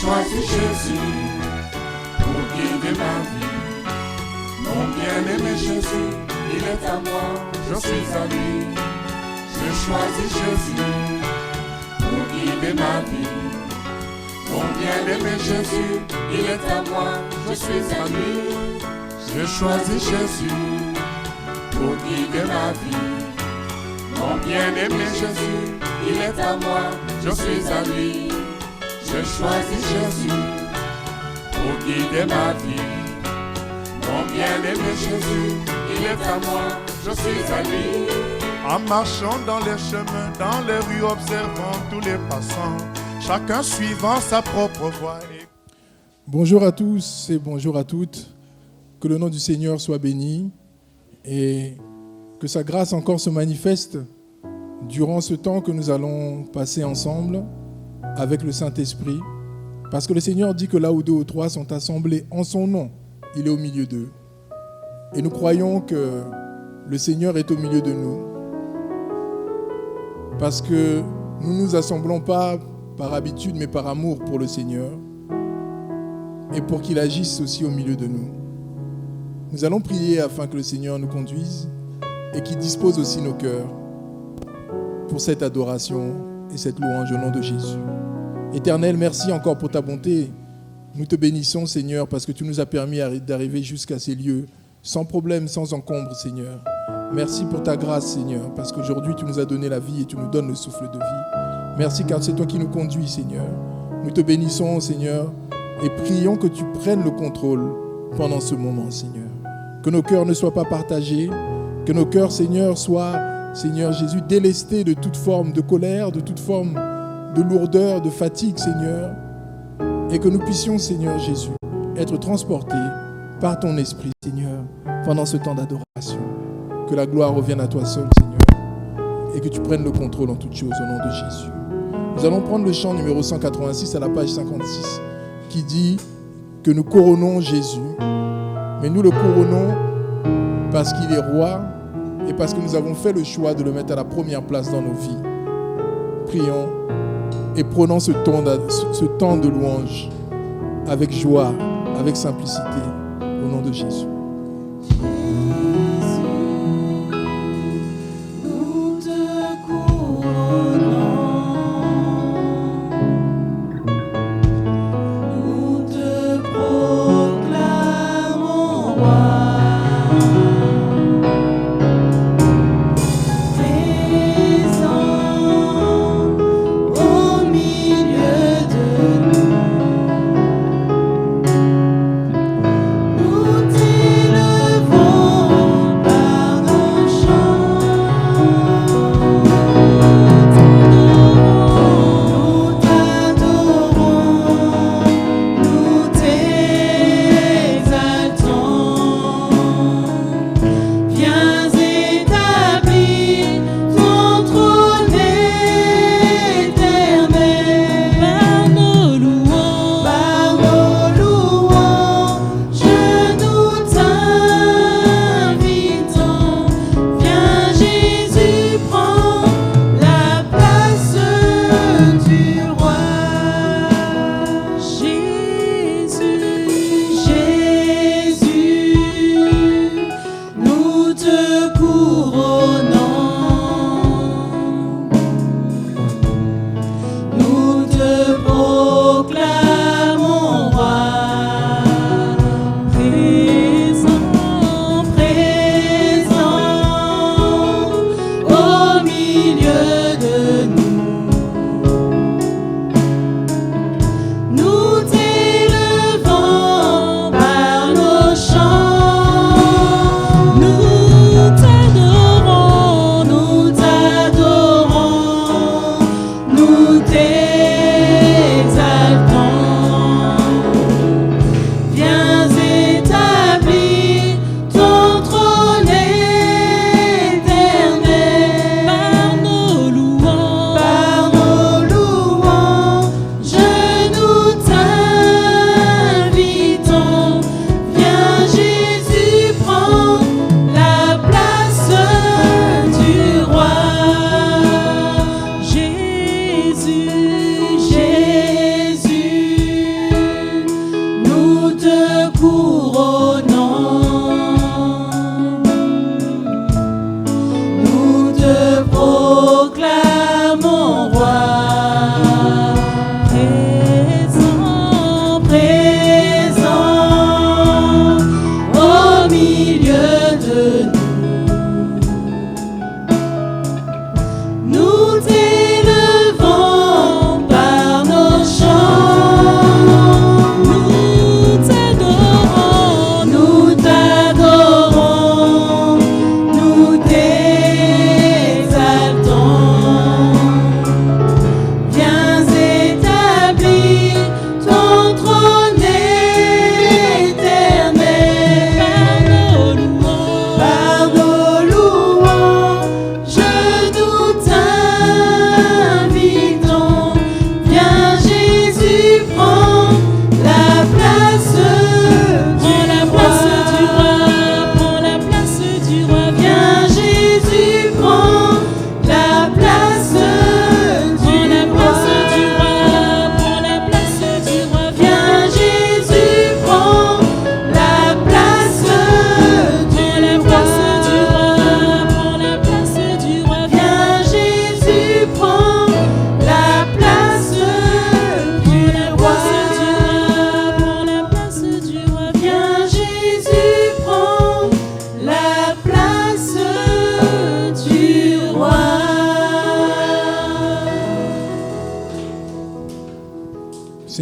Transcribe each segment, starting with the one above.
choisi Jésus pour guider ma vie. Mon bien-aimé Jésus, il est à moi, je suis à lui. J'ai choisi Jésus pour guider ma vie. Mon bien-aimé Jésus, il est à moi, je suis à lui. J'ai choisi Jésus pour guider ma vie. Mon bien-aimé Jésus, il est à moi, je suis à lui. J'ai choisi Jésus pour guider ma vie. Mon bien-aimé Jésus, il est à moi, je suis à lui. En marchant dans les chemins, dans les rues, observant tous les passants, chacun suivant sa propre voie. Bonjour à tous et bonjour à toutes. Que le nom du Seigneur soit béni et que sa grâce encore se manifeste durant ce temps que nous allons passer ensemble avec le Saint-Esprit. Parce que le Seigneur dit que là où deux ou trois sont assemblés en son nom, il est au milieu d'eux. Et nous croyons que le Seigneur est au milieu de nous. Parce que nous ne nous assemblons pas par habitude, mais par amour pour le Seigneur. Et pour qu'il agisse aussi au milieu de nous. Nous allons prier afin que le Seigneur nous conduise et qu'il dispose aussi nos cœurs pour cette adoration et cette louange au nom de Jésus. Éternel, merci encore pour ta bonté. Nous te bénissons, Seigneur, parce que tu nous as permis d'arriver jusqu'à ces lieux sans problème, sans encombre, Seigneur. Merci pour ta grâce, Seigneur, parce qu'aujourd'hui, tu nous as donné la vie et tu nous donnes le souffle de vie. Merci car c'est toi qui nous conduis, Seigneur. Nous te bénissons, Seigneur, et prions que tu prennes le contrôle pendant ce moment, Seigneur. Que nos cœurs ne soient pas partagés, que nos cœurs, Seigneur, soient, Seigneur Jésus, délestés de toute forme de colère, de toute forme de lourdeur, de fatigue, Seigneur, et que nous puissions, Seigneur Jésus, être transportés par ton Esprit, Seigneur, pendant ce temps d'adoration. Que la gloire revienne à toi seul, Seigneur, et que tu prennes le contrôle en toutes choses au nom de Jésus. Nous allons prendre le chant numéro 186 à la page 56, qui dit que nous couronnons Jésus, mais nous le couronnons parce qu'il est roi et parce que nous avons fait le choix de le mettre à la première place dans nos vies. Prions et prenons ce temps de louange avec joie, avec simplicité, au nom de Jésus. Viens établir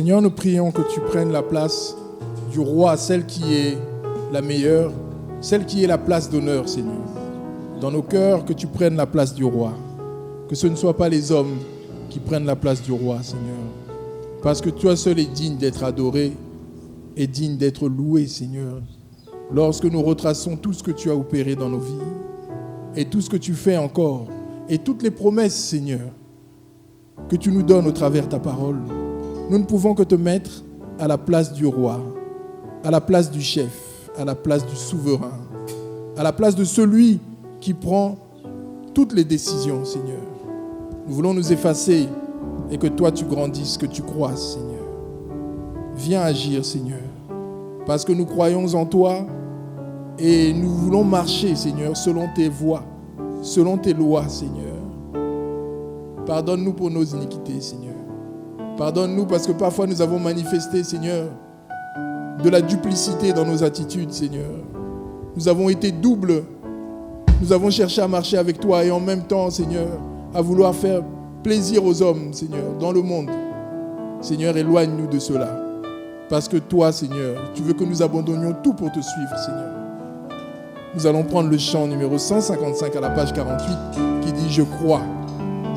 Seigneur, nous prions que tu prennes la place du roi, celle qui est la meilleure, celle qui est la place d'honneur, Seigneur. Dans nos cœurs, que tu prennes la place du roi. Que ce ne soit pas les hommes qui prennent la place du roi, Seigneur. Parce que toi seul es digne d'être adoré et digne d'être loué, Seigneur. Lorsque nous retraçons tout ce que tu as opéré dans nos vies et tout ce que tu fais encore et toutes les promesses, Seigneur, que tu nous donnes au travers de ta parole, nous ne pouvons que te mettre à la place du roi, à la place du chef, à la place du souverain, à la place de celui qui prend toutes les décisions, Seigneur. Nous voulons nous effacer et que toi tu grandisses, que tu croisses, Seigneur. Viens agir, Seigneur, parce que nous croyons en toi et nous voulons marcher, Seigneur, selon tes voies, selon tes lois, Seigneur. Pardonne-nous pour nos iniquités, Seigneur. Pardonne-nous parce que parfois nous avons manifesté, Seigneur, de la duplicité dans nos attitudes, Seigneur. Nous avons été doubles. Nous avons cherché à marcher avec toi et en même temps, Seigneur, à vouloir faire plaisir aux hommes, Seigneur, dans le monde. Seigneur, éloigne-nous de cela. Parce que toi, Seigneur, tu veux que nous abandonnions tout pour te suivre, Seigneur. Nous allons prendre le chant numéro 155 à la page 48 qui dit « Je crois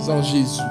en Jésus ».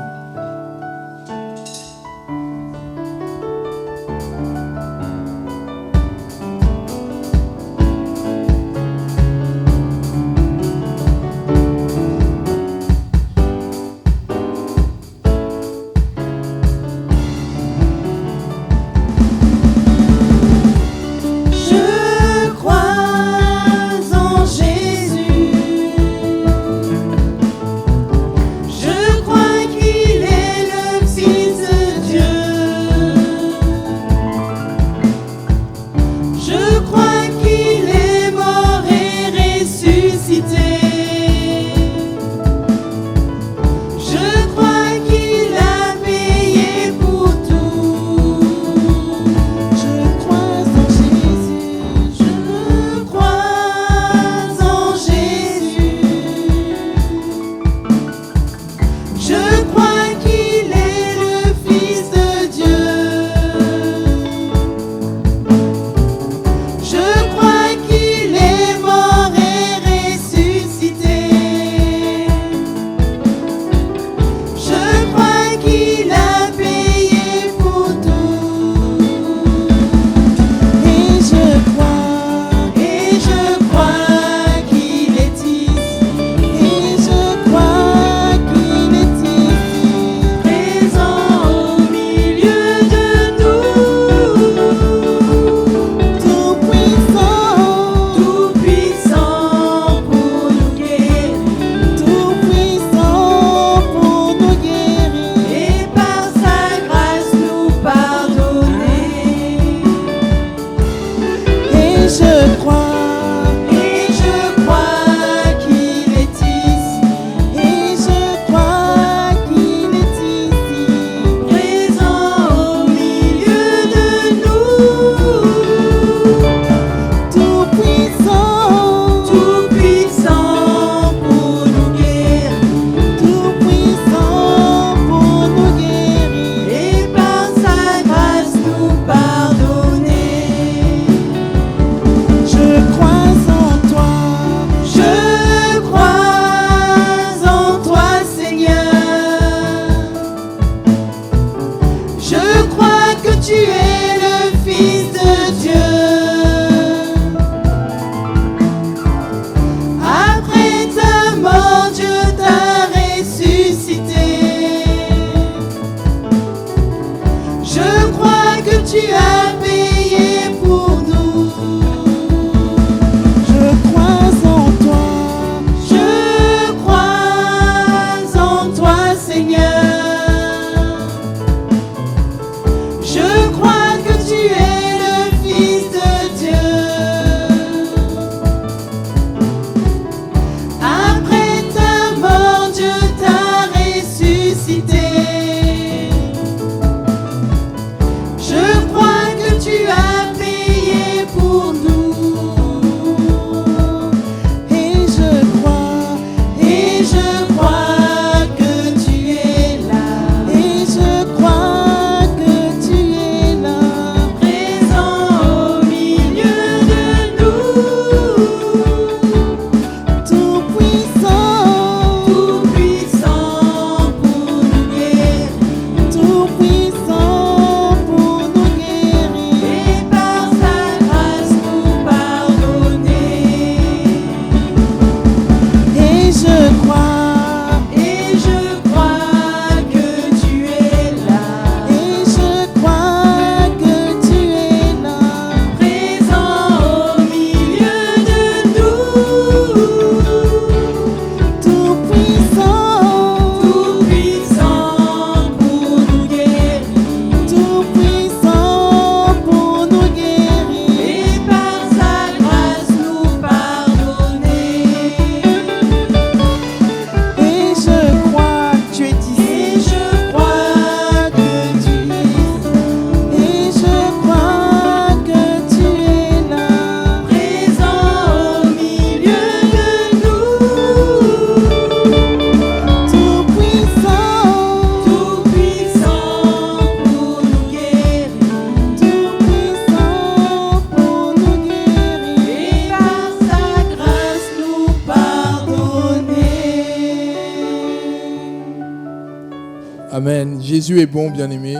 Amen. Jésus est bon, bien-aimé.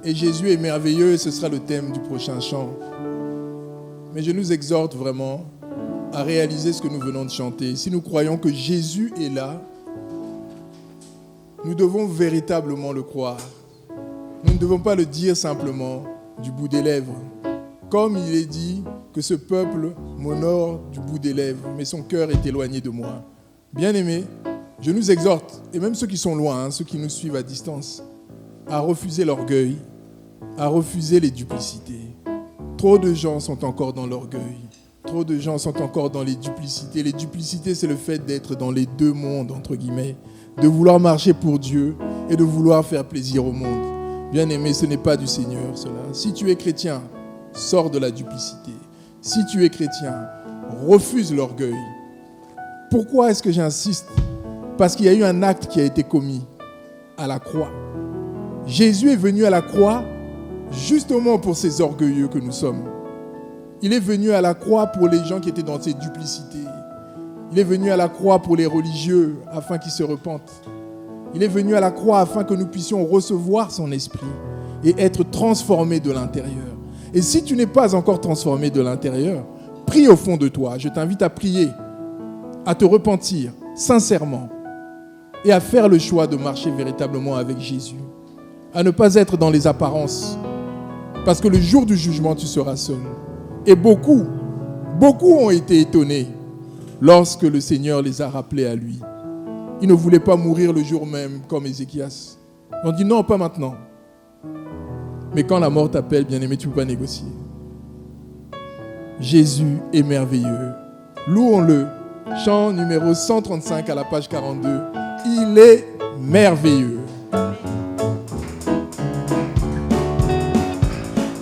Et Jésus est merveilleux, et ce sera le thème du prochain chant. Mais je nous exhorte vraiment à réaliser ce que nous venons de chanter. Si nous croyons que Jésus est là, nous devons véritablement le croire. Nous ne devons pas le dire simplement du bout des lèvres. Comme il est dit que ce peuple m'honore du bout des lèvres, mais son cœur est éloigné de moi. Bien-aimés, je nous exhorte, et même ceux qui sont loin, ceux qui nous suivent à distance, à refuser l'orgueil, à refuser les duplicités. Trop de gens sont encore dans l'orgueil. Trop de gens sont encore dans les duplicités. Les duplicités, c'est le fait d'être dans les deux mondes, entre guillemets, de vouloir marcher pour Dieu et de vouloir faire plaisir au monde. Bien-aimé, ce n'est pas du Seigneur, cela. Si tu es chrétien, sors de la duplicité. Si tu es chrétien, refuse l'orgueil. Pourquoi est-ce que j'insiste ? Parce qu'il y a eu un acte qui a été commis à la croix. Jésus est venu à la croix justement pour ces orgueilleux que nous sommes. Il est venu à la croix pour les gens qui étaient dans ces duplicités. Il est venu à la croix pour les religieux afin qu'ils se repentent. Il est venu à la croix afin que nous puissions recevoir son esprit et être transformés de l'intérieur. Et si tu n'es pas encore transformé de l'intérieur, prie au fond de toi. Je t'invite à prier, à te repentir sincèrement et à faire le choix de marcher véritablement avec Jésus. À ne pas être dans les apparences. Parce que le jour du jugement, tu seras seul. Et beaucoup ont été étonnés lorsque le Seigneur les a rappelés à lui. Ils ne voulaient pas mourir le jour même comme Ézéchias. Ils ont dit non, pas maintenant. Mais quand la mort t'appelle, bien-aimé, tu ne peux pas négocier. Jésus est merveilleux. Louons-le. Chant numéro 135 à la page 42. Il est merveilleux.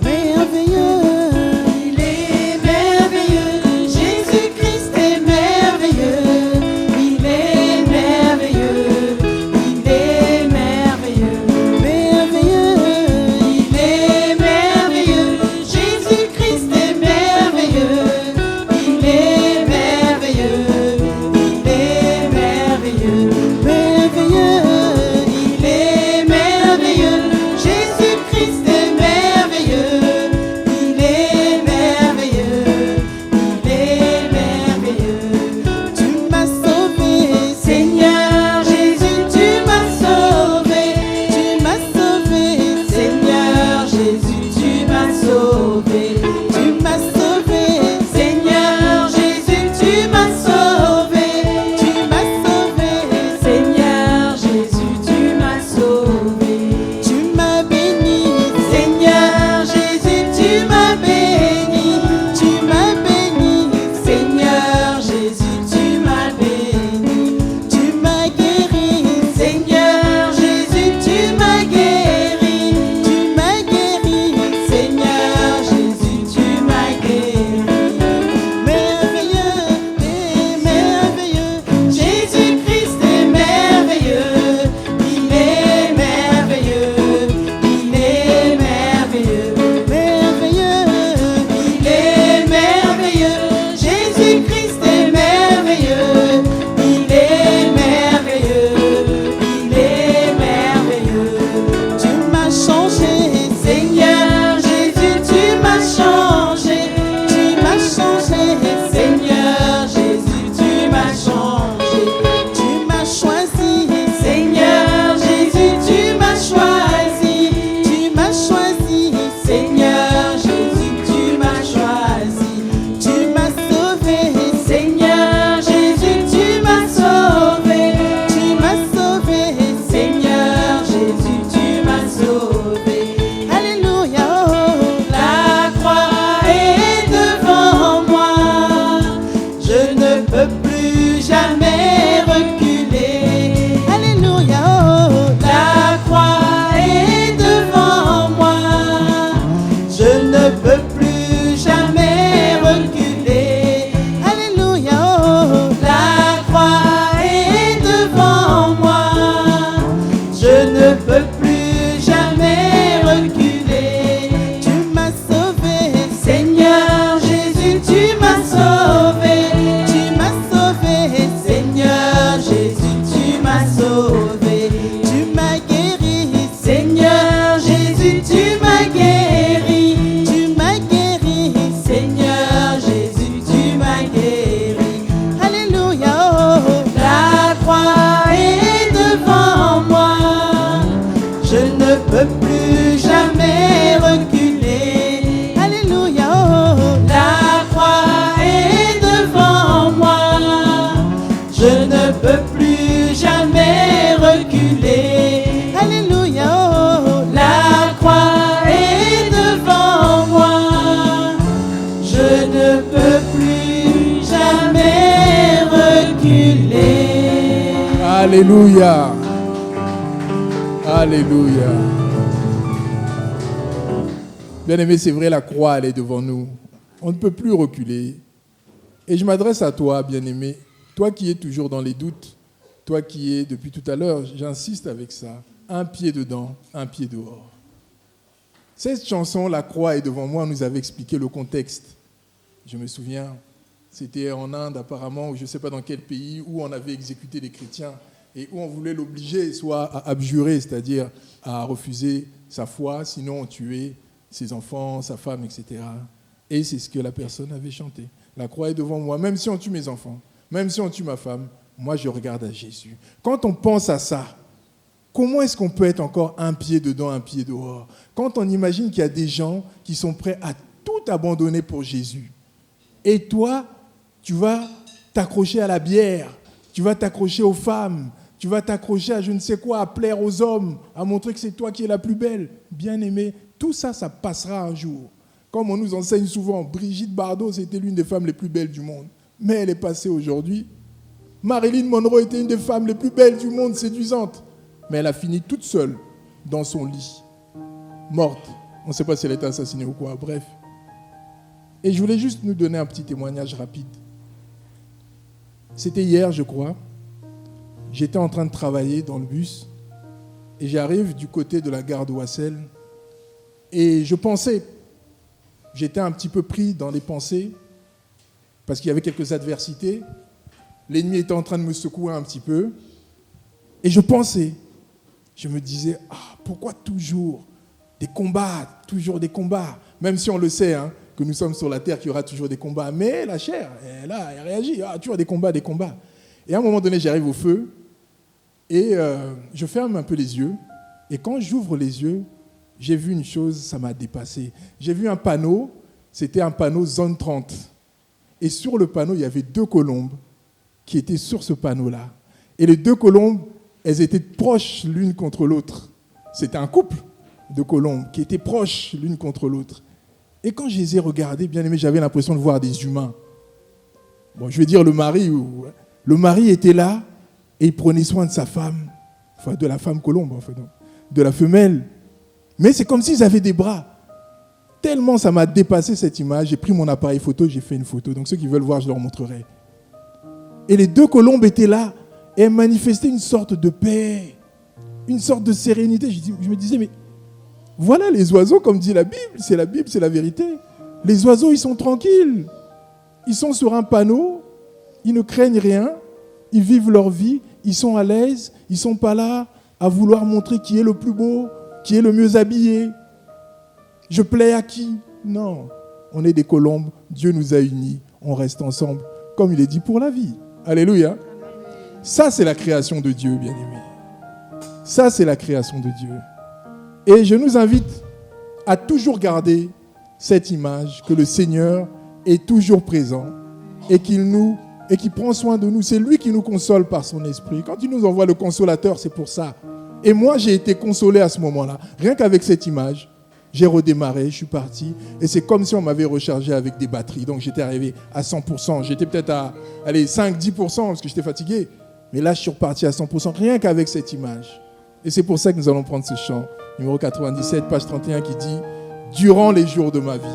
Merveilleux, plus jamais reculer. Alléluia. Alléluia. Bien-aimé, c'est vrai, la croix, elle est devant nous. On ne peut plus reculer. Et je m'adresse à toi, bien-aimé, toi qui es toujours dans les doutes, toi qui es, depuis tout à l'heure, j'insiste avec ça, un pied dedans, un pied dehors. Cette chanson, La croix est devant moi, nous avait expliqué le contexte. Je me souviens, c'était en Inde apparemment, ou je ne sais pas dans quel pays, où on avait exécuté des chrétiens et où on voulait l'obliger soit à abjurer, c'est-à-dire à refuser sa foi, sinon on tuait ses enfants, sa femme, etc. Et c'est ce que la personne avait chanté. La croix est devant moi, même si on tue mes enfants, même si on tue ma femme, moi je regarde à Jésus. Quand on pense à ça, comment est-ce qu'on peut être encore un pied dedans, un pied dehors? Quand on imagine qu'il y a des gens qui sont prêts à tout abandonner pour Jésus, et toi, tu vas t'accrocher à la bière, tu vas t'accrocher aux femmes, tu vas t'accrocher à je ne sais quoi, à plaire aux hommes, à montrer que c'est toi qui es la plus belle. Bien-aimé, tout ça, ça passera un jour. Comme on nous enseigne souvent, Brigitte Bardot, c'était l'une des femmes les plus belles du monde. Mais elle est passée aujourd'hui. Marilyn Monroe était une des femmes les plus belles du monde, séduisante. Mais elle a fini toute seule dans son lit, morte. On ne sait pas si elle a été assassinée ou quoi, bref. Et je voulais juste nous donner un petit témoignage rapide. C'était hier, je crois. J'étais en train de travailler dans le bus et j'arrive du côté de la gare de Ouassel et je pensais, j'étais un petit peu pris dans les pensées parce qu'il y avait quelques adversités. L'ennemi était en train de me secouer un petit peu et je pensais, je me disais, pourquoi toujours des combats, même si on le sait, que nous sommes sur la terre, qu'il y aura toujours des combats. Mais la chair, elle réagit, toujours des combats. Et à un moment donné, j'arrive au feu et je ferme un peu les yeux. Et quand j'ouvre les yeux, j'ai vu une chose, ça m'a dépassé. J'ai vu un panneau, c'était un panneau zone 30. Et sur le panneau, il y avait 2 colombes qui étaient sur ce panneau-là. Et les 2 colombes, elles étaient proches l'une contre l'autre. C'était un couple de colombes qui étaient proches l'une contre l'autre. Et quand je les ai regardées, bien aimé, j'avais l'impression de voir des humains. Bon, je vais dire le mari était là et il prenait soin de sa femme, enfin de la femme colombe, de la femelle. Mais c'est comme s'ils avaient des bras. Tellement ça m'a dépassé cette image, j'ai pris mon appareil photo, j'ai fait une photo. Donc ceux qui veulent voir, je leur montrerai. Et les 2 colombes étaient là et elles manifestaient une sorte de paix, une sorte de sérénité. Je me disais, mais voilà les oiseaux, comme dit la Bible, c'est la vérité. Les oiseaux, ils sont tranquilles. Ils sont sur un panneau, ils ne craignent rien, ils vivent leur vie, ils sont à l'aise, ils ne sont pas là à vouloir montrer qui est le plus beau, qui est le mieux habillé. Je plais à qui? Non, on est des colombes, Dieu nous a unis, on reste ensemble, comme il est dit pour la vie. Alléluia. Ça, c'est la création de Dieu, bien-aimés. Ça, c'est la création de Dieu. Et je nous invite à toujours garder cette image que le Seigneur est toujours présent et qu'il prend soin de nous. C'est lui qui nous console par son esprit. Quand il nous envoie le consolateur, c'est pour ça. Et moi, j'ai été consolé à ce moment-là. Rien qu'avec cette image, j'ai redémarré, je suis parti. Et c'est comme si on m'avait rechargé avec des batteries. Donc j'étais arrivé à 100%. J'étais peut-être à 5-10% parce que j'étais fatigué. Mais là, je suis reparti à 100%, rien qu'avec cette image. Et c'est pour ça que nous allons prendre ce chant. Numéro 97, page 31, qui dit « Durant les jours de ma vie ».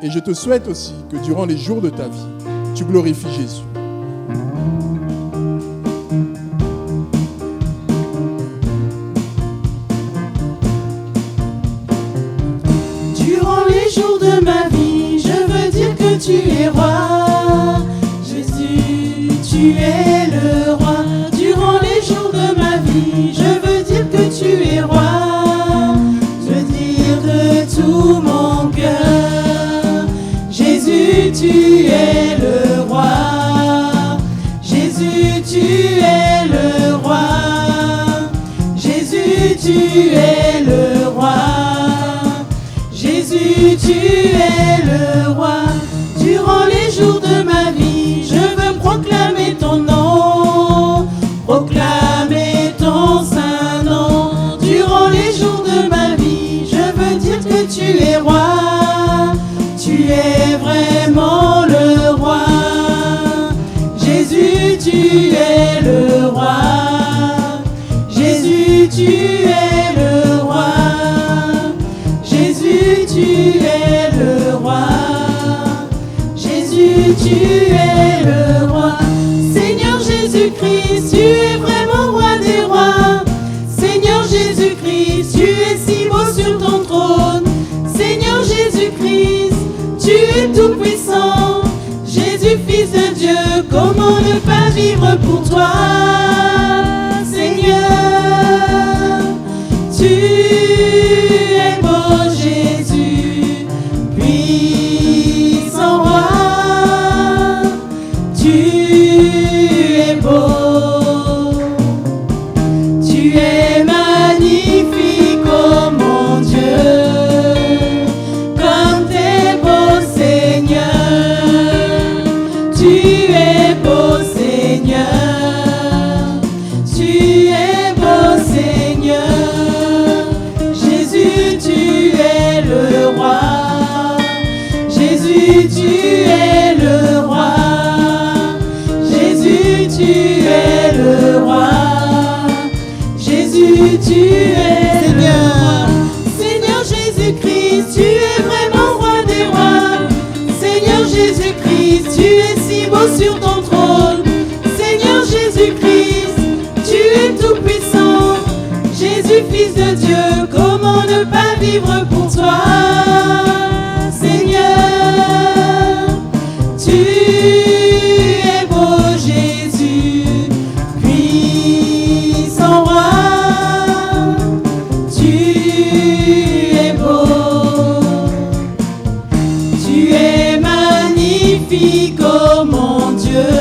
Et je te souhaite aussi que durant les jours de ta vie, tu glorifies Jésus. Durant les jours de ma vie, je veux dire que tu es roi. Jésus, tu es le roi. Durant les jours de ma vie, je veux dire que tu es roi. Je veux dire de tout mon cœur, Jésus, tu es le roi. Jésus, tu es le roi. Jésus, tu es le roi. Jésus, tu es le roi. Durant les jours de ma vie, je veux proclamer ton nom, proclamer ton saint nom. Durant les jours de ma vie, je veux dire que tu es roi. Tu es vraiment le roi. Jésus, tu es le roi. Seigneur Jésus-Christ, tu es vraiment roi des rois. Seigneur Jésus-Christ, tu es si beau sur ton trône. Seigneur Jésus-Christ, tu es tout puissant. Jésus, Fils de Dieu, comment ne pas vivre pour toi? Seigneur, tu es beau, Jésus, puissant roi. Tu es beau, tu es magnifique, oh mon Dieu, comme t'es beau, Seigneur. Tu es beau, Seigneur. Tu es beau, Seigneur. Jésus, tu es le roi. Jésus, tu es le roi. Jésus, tu es le roi. Jésus, tu es le roi. Seigneur Jésus-Christ, tu es vraiment roi des rois. Seigneur Jésus-Christ, tu es si beau sur ton trône. Seigneur Jésus-Christ, tu es tout puissant. Jésus, Fils de Dieu, comment ne pas vivre pour toi? Seigneur, tu es beau, Jésus, puissant roi. Tu es beau, tu es magnifique, oh mon Dieu,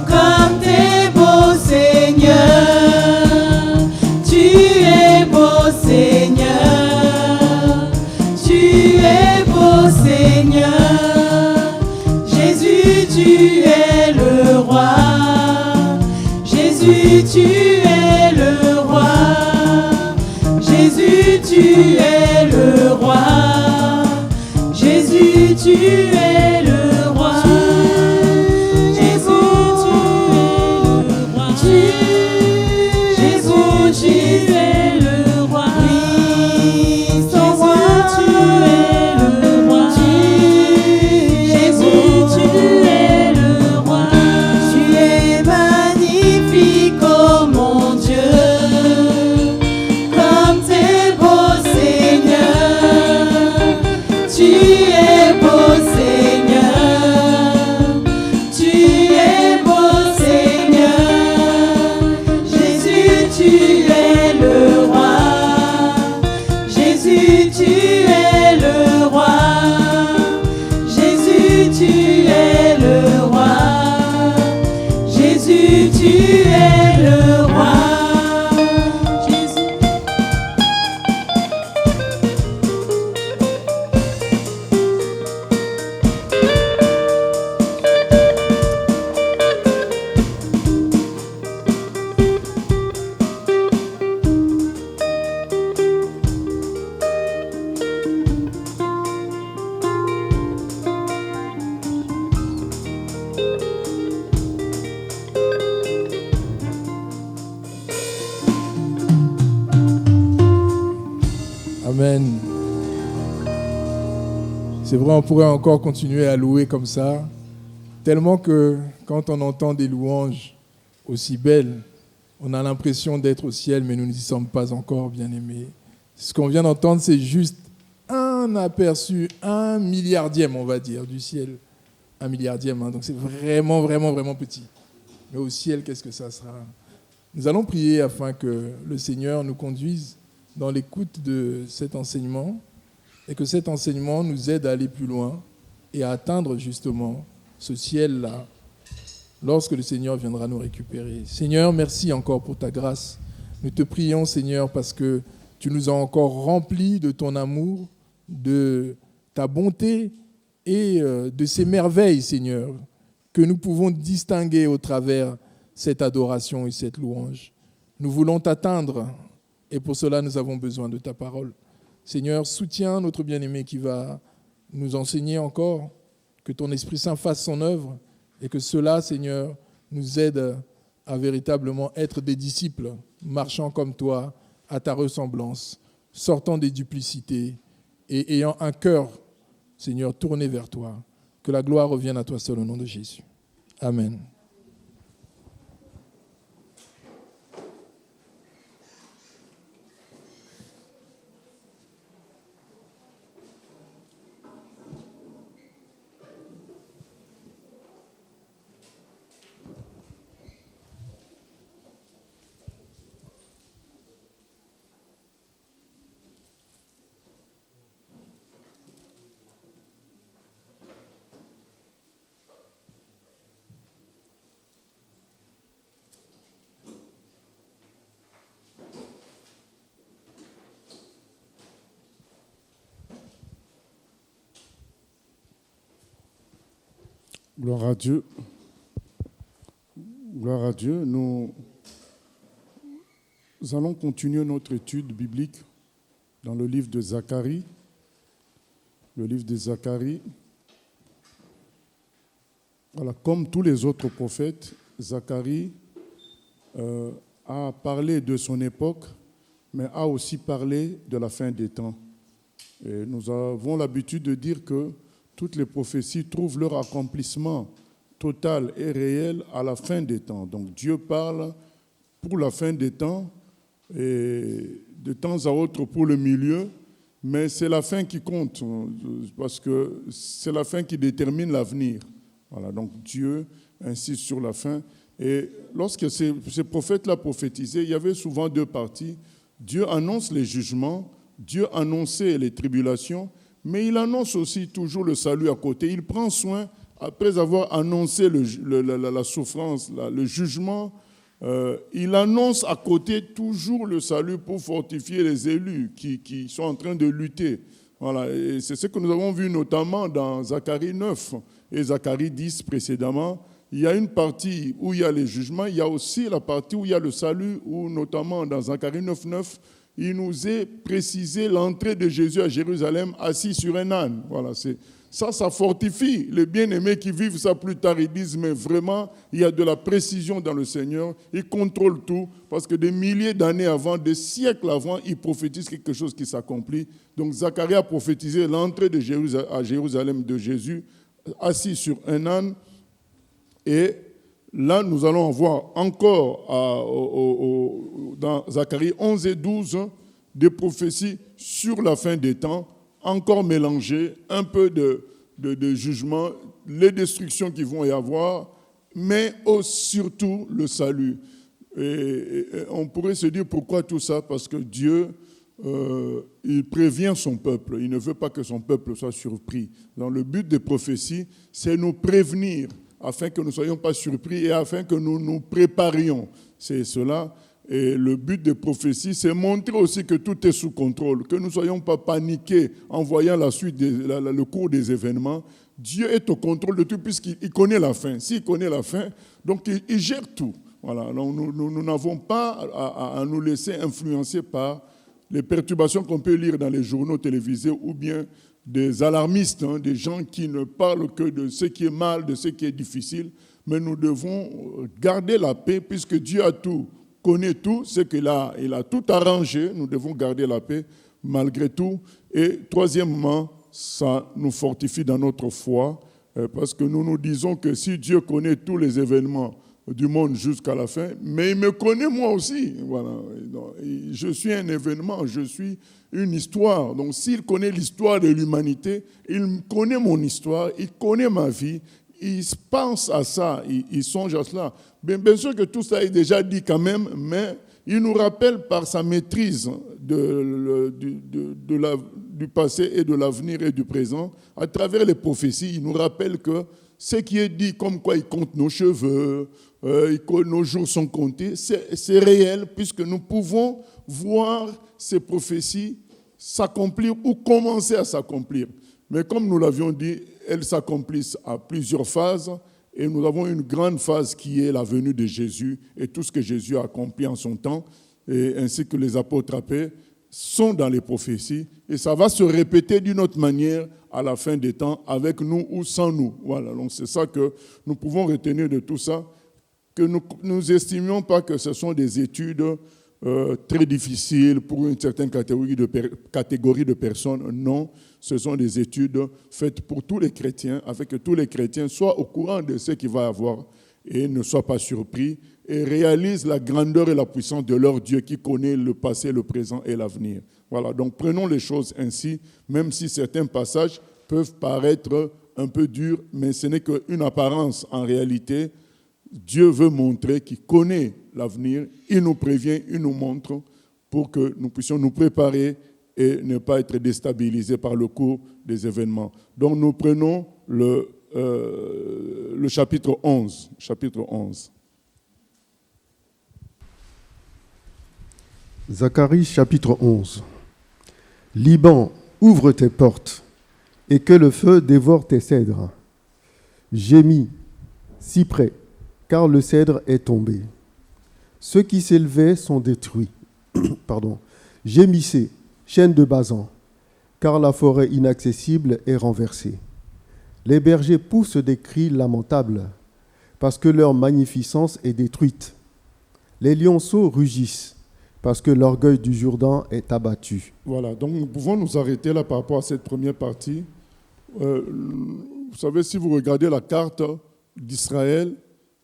comme t'es beau, Seigneur. Tu es beau, Seigneur. Tu es beau, Seigneur. Jésus, tu es le roi. Jésus, tu es le roi. Jésus, tu es le roi. Jésus, tu es le roi. Jésus, tu es le roi. Jésus, tu es le roi. Oui, ton roi, tu es le roi. Jésus, tu es le roi. Tu es magnifique, oh mon Dieu, comme t'es beau, Seigneur. Tu es beau, Seigneur. Tu es beau, Seigneur. Jésus, tu es le roi. Jésus, tu es le roi. Jésus, tu es le roi. Jésus, tu es le roi. Jésus. Amen. C'est vrai, on pourrait encore continuer à louer comme ça, tellement que quand on entend des louanges aussi belles, on a l'impression d'être au ciel, mais nous n'y sommes pas encore, bien-aimés. Ce qu'on vient d'entendre, c'est juste un aperçu, 1 milliardième, on va dire, du ciel. 1 milliardième, hein, donc c'est vraiment, vraiment, vraiment petit. Mais au ciel, qu'est-ce que ça sera? Nous allons prier afin que le Seigneur nous conduise dans l'écoute de cet enseignement et que cet enseignement nous aide à aller plus loin et à atteindre justement ce ciel-là lorsque le Seigneur viendra nous récupérer. Seigneur, merci encore pour ta grâce. Nous te prions, Seigneur, parce que tu nous as encore remplis de ton amour, de ta bonté et de ces merveilles, Seigneur, que nous pouvons distinguer au travers cette adoration et cette louange. Nous voulons t'atteindre et pour cela, nous avons besoin de ta parole. Seigneur, soutiens notre bien-aimé qui va nous enseigner encore, que ton Esprit Saint fasse son œuvre et que cela, Seigneur, nous aide à véritablement être des disciples, marchant comme toi, à ta ressemblance, sortant des duplicités et ayant un cœur, Seigneur, tourné vers toi. Que la gloire revienne à toi seul au nom de Jésus. Amen. Gloire à Dieu. Gloire à Dieu. Nous allons continuer notre étude biblique dans le livre de Zacharie. Le livre de Zacharie. Voilà, comme tous les autres prophètes, Zacharie a parlé de son époque, mais a aussi parlé de la fin des temps. Et nous avons l'habitude de dire que toutes les prophéties trouvent leur accomplissement total et réel à la fin des temps. Donc Dieu parle pour la fin des temps et de temps à autre pour le milieu, mais c'est la fin qui compte parce que c'est la fin qui détermine l'avenir. Voilà, donc Dieu insiste sur la fin. Et lorsque ces prophètes-là prophétisaient, il y avait souvent deux parties. Dieu annonce les jugements, Dieu annonçait les tribulations, mais il annonce aussi toujours le salut à côté. Il prend soin, après avoir annoncé la souffrance, le jugement, il annonce à côté toujours le salut pour fortifier les élus qui sont en train de lutter. Voilà. Et c'est ce que nous avons vu notamment dans Zacharie 9 et Zacharie 10 précédemment. Il y a une partie où il y a les jugements, il y a aussi la partie où il y a le salut, où notamment dans Zacharie 9, il nous est précisé l'entrée de Jésus à Jérusalem assis sur un âne. Voilà, ça fortifie les bien-aimés qui vivent ça plus tard. Ils disent, mais vraiment, il y a de la précision dans le Seigneur. Il contrôle tout, parce que des milliers d'années avant, des siècles avant, il prophétise quelque chose qui s'accomplit. Donc Zacharie a prophétisé l'entrée de à Jérusalem de Jésus assis sur un âne. Et là, nous allons voir encore dans Zacharie 11 et 12 des prophéties sur la fin des temps, encore mélangées, un peu de jugement, les destructions qui vont y avoir, mais surtout le salut. Et on pourrait se dire pourquoi tout ça? Parce que Dieu, il prévient son peuple. Il ne veut pas que son peuple soit surpris. Donc, le but des prophéties, c'est nous prévenir, afin que nous ne soyons pas surpris et afin que nous nous préparions. C'est cela. Et le but des prophéties, c'est montrer aussi que tout est sous contrôle, que nous ne soyons pas paniqués en voyant la suite, le cours des événements. Dieu est au contrôle de tout puisqu'il connaît la fin. S'il connaît la fin, donc il gère tout. Voilà. Donc nous n'avons pas à nous laisser influencer par les perturbations qu'on peut lire dans les journaux télévisés ou bien des alarmistes, des gens qui ne parlent que de ce qui est mal, de ce qui est difficile. Mais nous devons garder la paix puisque Dieu a tout, connaît tout, ce qu'il a, il a tout arrangé. Nous devons garder la paix malgré tout. Et troisièmement, ça nous fortifie dans notre foi parce que nous nous disons que si Dieu connaît tous les événements du monde jusqu'à la fin, mais il me connaît moi aussi. Voilà. Je suis un événement, je suis une histoire. Donc s'il connaît l'histoire de l'humanité, il connaît mon histoire, il connaît ma vie, il pense à ça, il songe à cela. Bien sûr que tout ça est déjà dit quand même, mais il nous rappelle par sa maîtrise du passé et de l'avenir et du présent, à travers les prophéties, il nous rappelle que ce qui est dit comme quoi il compte nos cheveux, nos jours sont comptés, c'est réel puisque nous pouvons voir ces prophéties s'accomplir ou commencer à s'accomplir. Mais comme nous l'avions dit, elles s'accomplissent à plusieurs phases et nous avons une grande phase qui est la venue de Jésus et tout ce que Jésus a accompli en son temps, et ainsi que les apôtres après, sont dans les prophéties et ça va se répéter d'une autre manière à la fin des temps avec nous ou sans nous. Voilà, donc c'est ça que nous pouvons retenir de tout ça, que nous n'estimions pas que ce sont des études très difficile pour une certaine catégorie de personnes. Non, ce sont des études faites pour tous les chrétiens, afin que tous les chrétiens soient au courant de ce qu'il va y avoir et ne soient pas surpris et réalisent la grandeur et la puissance de leur Dieu qui connaît le passé, le présent et l'avenir. Voilà, donc prenons les choses ainsi, même si certains passages peuvent paraître un peu durs, mais ce n'est qu'une apparence. En réalité, Dieu veut montrer qu'il connaît l'avenir, il nous prévient, il nous montre pour que nous puissions nous préparer et ne pas être déstabilisés par le cours des événements. Donc nous prenons le chapitre 11. Chapitre 11. Zacharie chapitre 11. Liban, ouvre tes portes, et que le feu dévore tes cèdres. Gémis, cyprès, car le cèdre est tombé. Ceux qui s'élevaient sont détruits. Gémissez, chêne de Basan, car la forêt inaccessible est renversée. Les bergers poussent des cris lamentables, parce que leur magnificence est détruite. Les lionceaux rugissent, parce que l'orgueil du Jourdain est abattu. Voilà, donc nous pouvons nous arrêter là par rapport à cette première partie. Vous savez, si vous regardez la carte d'Israël,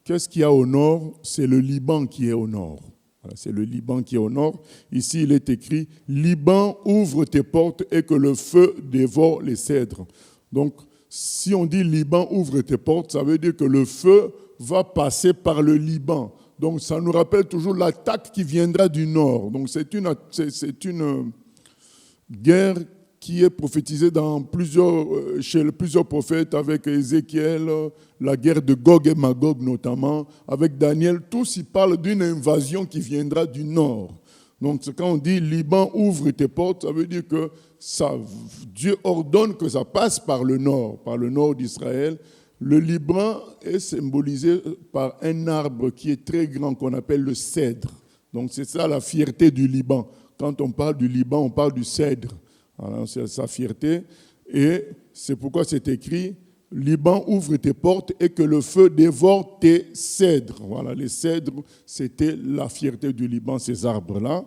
qu'est-ce qu'il y a au nord? C'est le Liban qui est au nord. Voilà, c'est le Liban qui est au nord. Ici, il est écrit « Liban, ouvre tes portes et que le feu dévore les cèdres ». Donc, si on dit « Liban, ouvre tes portes », ça veut dire que le feu va passer par le Liban. Donc, ça nous rappelle toujours l'attaque qui viendra du nord. Donc, c'est une guerre qui est prophétisée chez plusieurs prophètes, avec Ézéchiel, la guerre de Gog et Magog notamment, avec Daniel. Tous y parlent d'une invasion qui viendra du nord. Donc, quand on dit « Liban, ouvre tes portes », ça veut dire que Dieu ordonne que ça passe par le nord d'Israël. Le Liban est symbolisé par un arbre qui est très grand, qu'on appelle le cèdre. Donc c'est ça la fierté du Liban. Quand on parle du Liban, on parle du cèdre. Voilà, c'est sa fierté. Et c'est pourquoi c'est écrit « Liban, ouvre tes portes et que le feu dévore tes cèdres ». Voilà, les cèdres, c'était la fierté du Liban, ces arbres-là.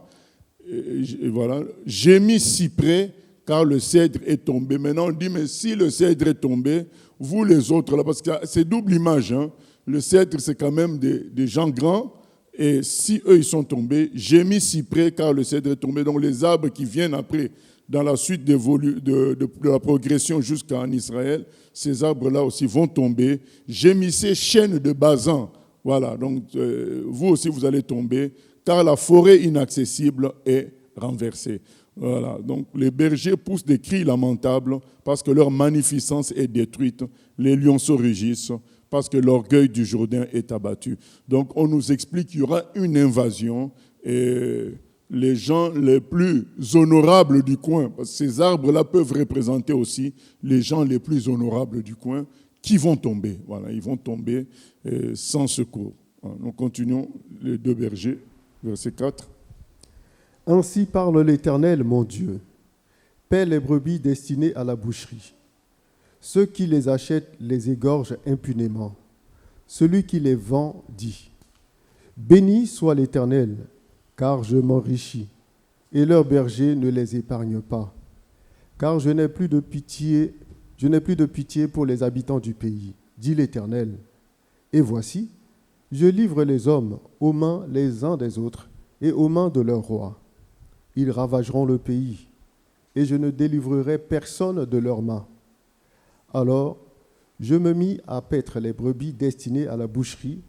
Et voilà, « Gémis cyprès, car le cèdre est tombé ». Maintenant, on dit « Mais si le cèdre est tombé, vous les autres, là, parce que c'est double image. Hein. Le cèdre, c'est quand même des gens grands. Et si eux, ils sont tombés, gémis cyprès, car le cèdre est tombé. Donc les arbres qui viennent après, dans la suite de la progression jusqu'en Israël, ces arbres-là aussi vont tomber. Gémissez, chêne de Basan. Voilà, donc vous aussi, vous allez tomber, car la forêt inaccessible est renversée. Voilà, donc les bergers poussent des cris lamentables parce que leur magnificence est détruite. Les lionceaux rugissent parce que l'orgueil du Jourdain est abattu. Donc on nous explique qu'il y aura une invasion et les gens les plus honorables du coin, parce que ces arbres-là peuvent représenter aussi les gens les plus honorables du coin qui vont tomber. Voilà, ils vont tomber sans secours. Voilà, nous continuons les deux bergers, verset 4. Ainsi parle l'Éternel, mon Dieu. Paie les brebis destinées à la boucherie. Ceux qui les achètent les égorgent impunément. Celui qui les vend dit : Béni soit l'Éternel, car je m'enrichis, et leurs bergers ne les épargnent pas. Car je n'ai plus de pitié pour les habitants du pays, dit l'Éternel. Et voici, je livre les hommes aux mains les uns des autres et aux mains de leurs rois. Ils ravageront le pays, et je ne délivrerai personne de leurs mains. Alors, je me mis à paître les brebis destinées à la boucherie,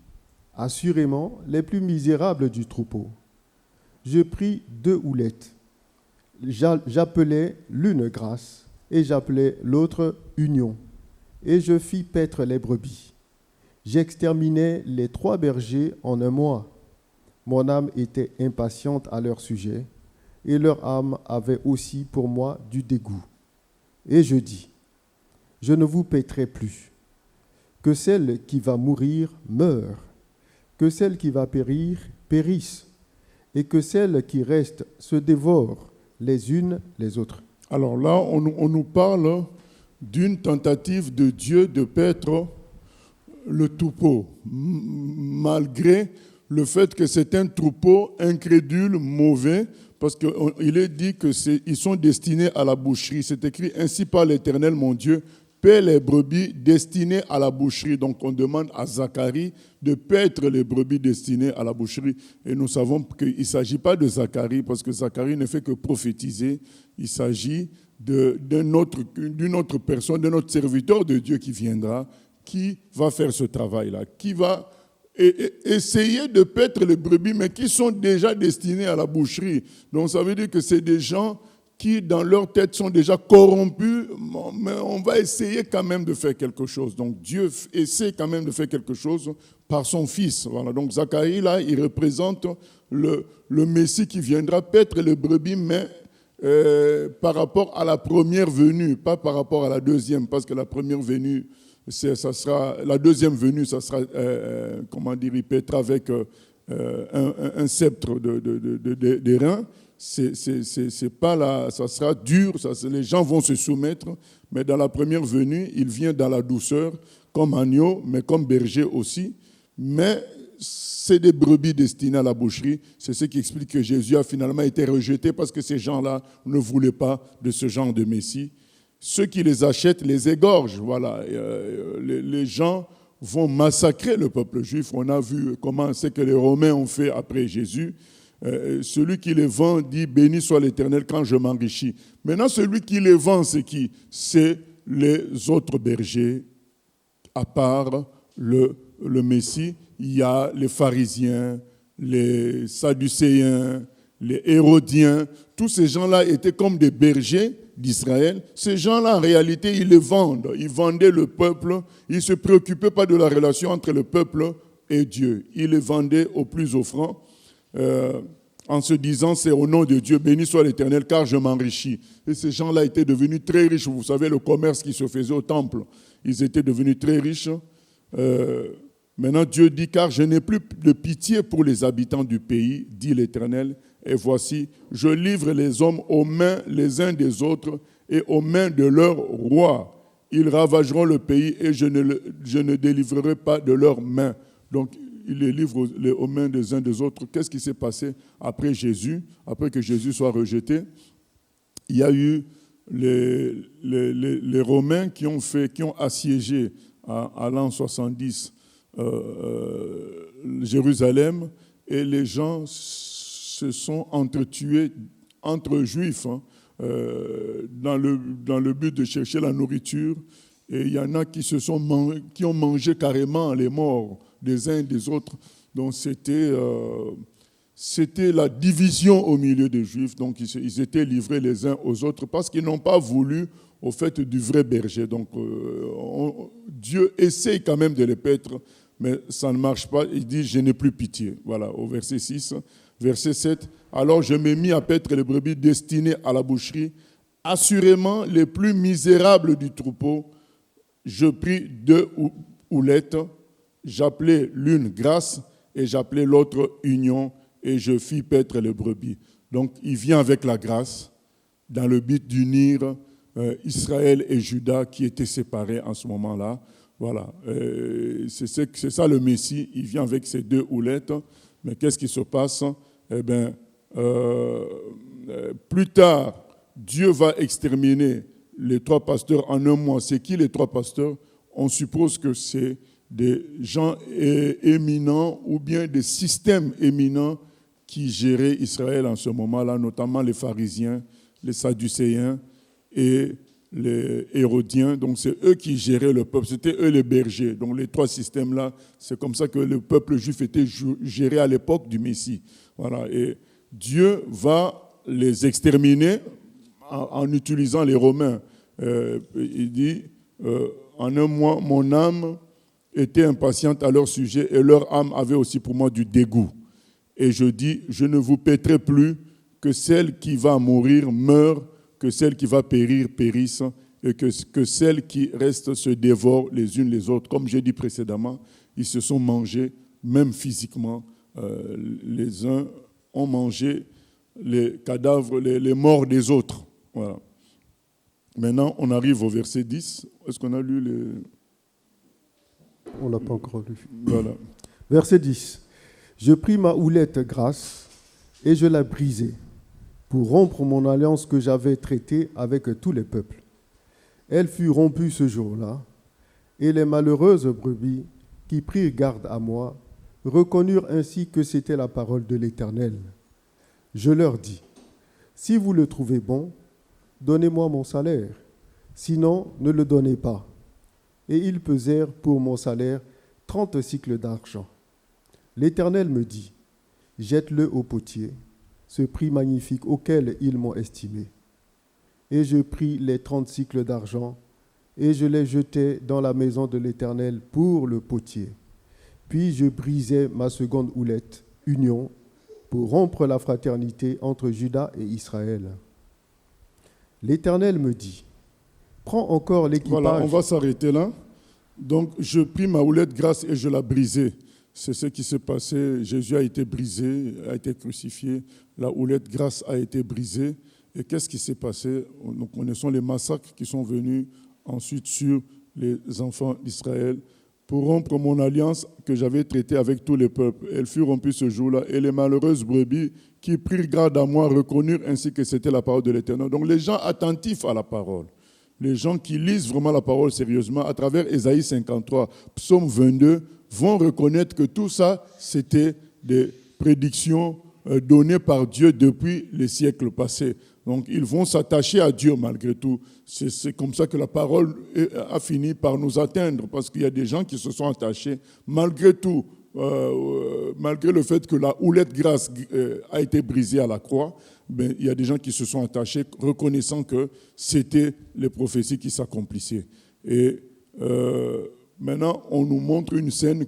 assurément les plus misérables du troupeau. Je pris 2 houlettes. J'appelais l'une grâce, et j'appelais l'autre union, et je fis paître les brebis. J'exterminai les 3 bergers en 1 mois. Mon âme était impatiente à leur sujet, et leur âme avait aussi pour moi du dégoût. Et je dis : je ne vous paîtrai plus. Que celle qui va mourir meure, que celle qui va périr périsse, et que celles qui restent se dévorent les unes les autres. Alors là, on nous parle d'une tentative de Dieu de paître le troupeau, malgré le fait que c'est un troupeau incrédule, mauvais, parce qu'il est dit qu'ils sont destinés à la boucherie. C'est écrit « Ainsi par l'Éternel, mon Dieu, paie les brebis destinées à la boucherie ». Donc on demande à Zacharie de paître les brebis destinées à la boucherie. Et nous savons qu'il ne s'agit pas de Zacharie, parce que Zacharie ne fait que prophétiser. Il s'agit d'une autre personne, d'un autre serviteur de Dieu qui viendra, qui va faire ce travail-là, qui va essayer de paître les brebis, mais qui sont déjà destinés à la boucherie. Donc ça veut dire que c'est des gens qui, dans leur tête, sont déjà corrompus, mais on va essayer quand même de faire quelque chose. Donc Dieu essaie quand même de faire quelque chose par son Fils. Voilà. Donc Zacharie, là, il représente le Messie qui viendra paître les brebis, mais par rapport à la première venue, pas par rapport à la deuxième, parce que la première venue, la deuxième venue, ça sera, il pètera avec un sceptre d'airain. C'est pas là, ça sera dur, les gens vont se soumettre, mais dans la première venue, il vient dans la douceur, comme agneau, mais comme berger aussi. Mais c'est des brebis destinées à la boucherie. C'est ce qui explique que Jésus a finalement été rejeté parce que ces gens-là ne voulaient pas de ce genre de Messie. Ceux qui les achètent les égorgent. Voilà. Les gens vont massacrer le peuple juif. On a vu comment c'est que les Romains ont fait après Jésus. Celui qui les vend dit « Béni soit l'Éternel quand je m'enrichis ». Maintenant, celui qui les vend, c'est qui? C'est les autres bergers, à part le Messie. Il y a les pharisiens, les sadducéens, les hérodiens. Tous ces gens-là étaient comme des bergers d'Israël. Ces gens-là, en réalité, ils les vendent. Ils vendaient le peuple. Ils ne se préoccupaient pas de la relation entre le peuple et Dieu. Ils les vendaient au plus offrant, en se disant, c'est au nom de Dieu, béni soit l'Éternel, car je m'enrichis. Et ces gens-là étaient devenus très riches. Vous savez, le commerce qui se faisait au temple, ils étaient devenus très riches. Maintenant, Dieu dit, car je n'ai plus de pitié pour les habitants du pays, dit l'Éternel, et voici, je livre les hommes aux mains les uns des autres et aux mains de leurs rois. Ils ravageront le pays et je ne délivrerai pas de leurs mains. Donc, il les livre aux mains des uns des autres. Qu'est-ce qui s'est passé après Jésus, après que Jésus soit rejeté? Il y a eu les Romains qui ont assiégé à l'an 70 Jérusalem, et les gens se sont entretués entre juifs dans le but de chercher la nourriture. Et il y en a qui ont mangé carrément les morts des uns et des autres. Donc c'était la division au milieu des Juifs. Donc ils étaient livrés les uns aux autres parce qu'ils n'ont pas voulu au fait du vrai berger. Donc Dieu essaye quand même de les paître, mais ça ne marche pas. Il dit « je n'ai plus pitié ». Voilà, au verset 6. Verset 7. « Alors je me mis à paître les brebis destinées à la boucherie, assurément les plus misérables du troupeau. Je pris 2 houlettes, j'appelais l'une grâce et j'appelais l'autre union, et je fis paître les brebis. » Donc il vient avec la grâce dans le but d'unir Israël et Juda qui étaient séparés en ce moment-là. Voilà, c'est ça le Messie. Il vient avec ces 2 houlettes. Mais qu'est-ce qui se passe? Eh bien, plus tard, Dieu va exterminer les 3 pasteurs en un mois. C'est qui les 3 pasteurs? On suppose que c'est des gens éminents ou bien des systèmes éminents qui géraient Israël en ce moment-là, notamment les pharisiens, les sadducéens et les hérodiens. Donc c'est eux qui géraient le peuple, c'était eux les bergers. Donc les 3 systèmes-là, c'est comme ça que le peuple juif était géré à l'époque du Messie. Voilà. Et Dieu va les exterminer en utilisant les Romains. Il dit, en un mois, mon âme était impatiente à leur sujet et leur âme avait aussi pour moi du dégoût. Et je dis, je ne vous paîtrai plus, que celle qui va mourir meure, que celle qui va périr périsse, et que celles qui restent se dévorent les unes les autres. Comme j'ai dit précédemment, ils se sont mangés, même physiquement. Les uns ont mangé les cadavres, les morts des autres. Voilà. Maintenant, on arrive au verset 10. Est-ce qu'on a lu les... On n'a pas encore lu. Voilà. Verset 10. Je pris ma houlette grasse et je la brisai pour rompre mon alliance que j'avais traitée avec tous les peuples. Elle fut rompue ce jour-là, et les malheureuses brebis qui prirent garde à moi reconnurent ainsi que c'était la parole de l'Éternel. Je leur dis, si vous le trouvez bon, donnez-moi mon salaire, sinon ne le donnez pas. Et ils pesèrent pour mon salaire 30 cycles d'argent. L'Éternel me dit, jette-le au potier, ce prix magnifique auquel ils m'ont estimé. Et je pris les 30 cycles d'argent et je les jetai dans la maison de l'Éternel pour le potier. Puis je brisai ma seconde houlette, union, pour rompre la fraternité entre Juda et Israël. L'Éternel me dit, prends encore l'équipage. Voilà, on va s'arrêter là. Donc, je pris ma houlette grasse et je la brisai. C'est ce qui s'est passé. Jésus a été brisé, a été crucifié. La houlette grasse a été brisée. Et qu'est-ce qui s'est passé? Nous connaissons les massacres qui sont venus ensuite sur les enfants d'Israël pour rompre mon alliance que j'avais traitée avec tous les peuples. Elle fut rompue ce jour-là. Et les malheureuses brebis qui prirent garde à moi reconnurent ainsi que c'était la parole de l'Éternel. Donc les gens attentifs à la parole, les gens qui lisent vraiment la parole sérieusement, à travers Ésaïe 53, Psaume 22, vont reconnaître que tout ça, c'était des prédictions données par Dieu depuis les siècles passés. Donc, ils vont s'attacher à Dieu malgré tout. C'est comme ça que la parole a fini par nous atteindre, parce qu'il y a des gens qui se sont attachés malgré tout, malgré le fait que la houlette grasse a été brisée à la croix. Ben, il y a des gens qui se sont attachés, reconnaissant que c'était les prophéties qui s'accomplissaient. Et maintenant, on nous montre une scène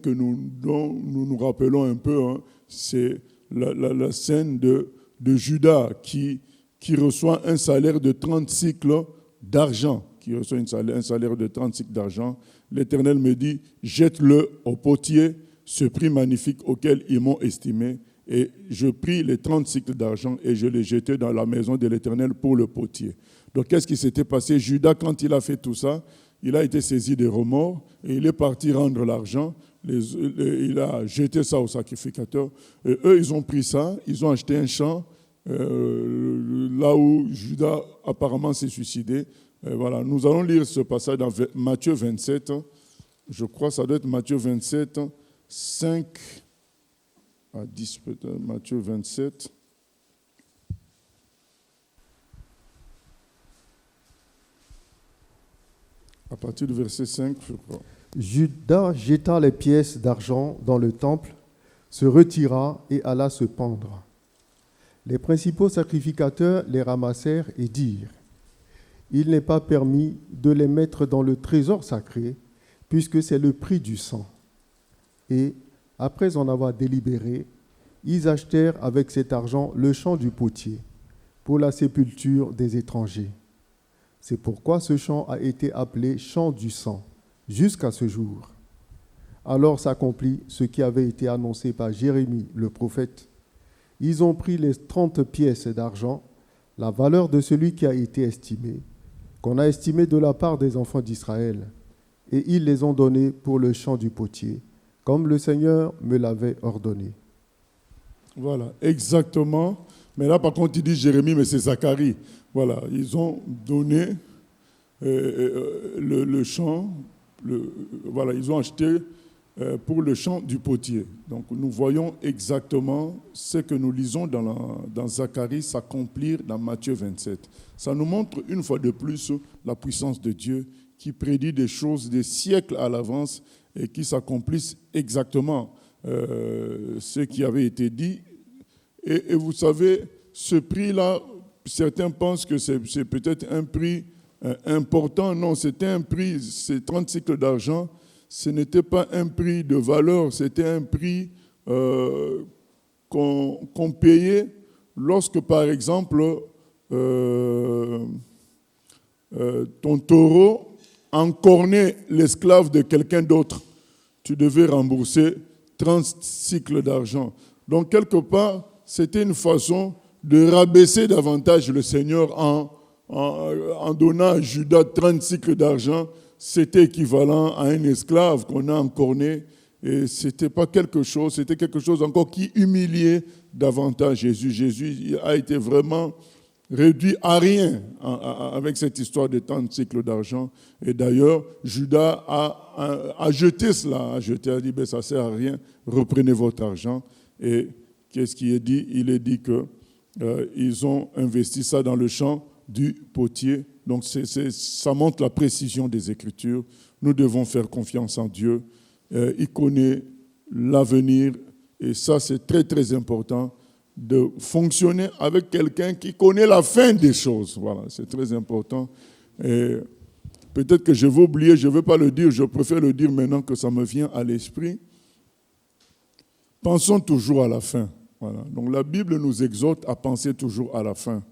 dont nous rappelons un peu. Hein, c'est la scène de Judas qui reçoit un salaire de 30 cycles d'argent. Un salaire de 30 cycles d'argent. L'Éternel me dit, jette-le au potier, ce prix magnifique auquel ils m'ont estimé. Et je pris les 30 cycles d'argent et je les jetai dans la maison de l'Éternel pour le potier. Donc, qu'est-ce qui s'était passé? Judas, quand il a fait tout ça, il a été saisi de remords et il est parti rendre l'argent. Il a jeté ça au sacrificateur. Et eux, ils ont pris ça, ils ont acheté un champ là où Judas apparemment s'est suicidé. Voilà. Nous allons lire ce passage dans Matthieu 27. Je crois que ça doit être Matthieu 27, 5 à 10 peut-être. Matthieu 27. À partir du verset 5, je crois. Judas jeta les pièces d'argent dans le temple, se retira et alla se pendre. Les principaux sacrificateurs les ramassèrent et dirent, « Il n'est pas permis de les mettre dans le trésor sacré, puisque c'est le prix du sang. » Et, après en avoir délibéré, ils achetèrent avec cet argent le champ du potier, pour la sépulture des étrangers. C'est pourquoi ce champ a été appelé champ du sang, jusqu'à ce jour. Alors s'accomplit ce qui avait été annoncé par Jérémie, le prophète. Ils ont pris les 30 pièces d'argent, la valeur de celui qui a été estimé, qu'on a estimé de la part des enfants d'Israël, et ils les ont donnés pour le champ du potier, comme le Seigneur me l'avait ordonné. Voilà, exactement. Mais là, par contre, il dit Jérémie, mais c'est Zacharie. Voilà, ils ont donné le champ, voilà, ils ont acheté pour le champ du potier. Donc, nous voyons exactement ce que nous lisons dans Zacharie s'accomplir dans Matthieu 27. Ça nous montre une fois de plus la puissance de Dieu qui prédit des choses des siècles à l'avance et qui s'accomplissent exactement ce qui avait été dit. Et vous savez, ce prix-là, certains pensent que c'est peut-être un prix important. Non, c'était un prix, c'est 30 cycles d'argent. Ce n'était pas un prix de valeur, c'était un prix qu'on payait lorsque, par exemple, ton taureau encornait l'esclave de quelqu'un d'autre. Tu devais rembourser 30 cycles d'argent. Donc, quelque part, c'était une façon de rabaisser davantage le Seigneur en donnant à Judas 30 cycles d'argent. C'était équivalent à un esclave qu'on a encorné Et c'était pas quelque chose, c'était quelque chose encore qui humiliait davantage Jésus. Jésus a été vraiment réduit à rien avec cette histoire de tant de cycles d'argent. Et d'ailleurs, Judas a jeté cela, a dit, ben, ça ne sert à rien, reprenez votre argent. Et qu'est-ce qui est dit? Il est dit qu'ils ont investi ça dans le champ du potier. Donc ça montre la précision des Écritures. Nous devons faire confiance en Dieu. Il connaît l'avenir et ça c'est très très important de fonctionner avec quelqu'un qui connaît la fin des choses. Voilà, c'est très important. Et peut-être que je vais oublier, je ne veux pas le dire, je préfère le dire maintenant que ça me vient à l'esprit. Pensons toujours à la fin. Voilà. Donc la Bible nous exhorte à penser toujours à la fin.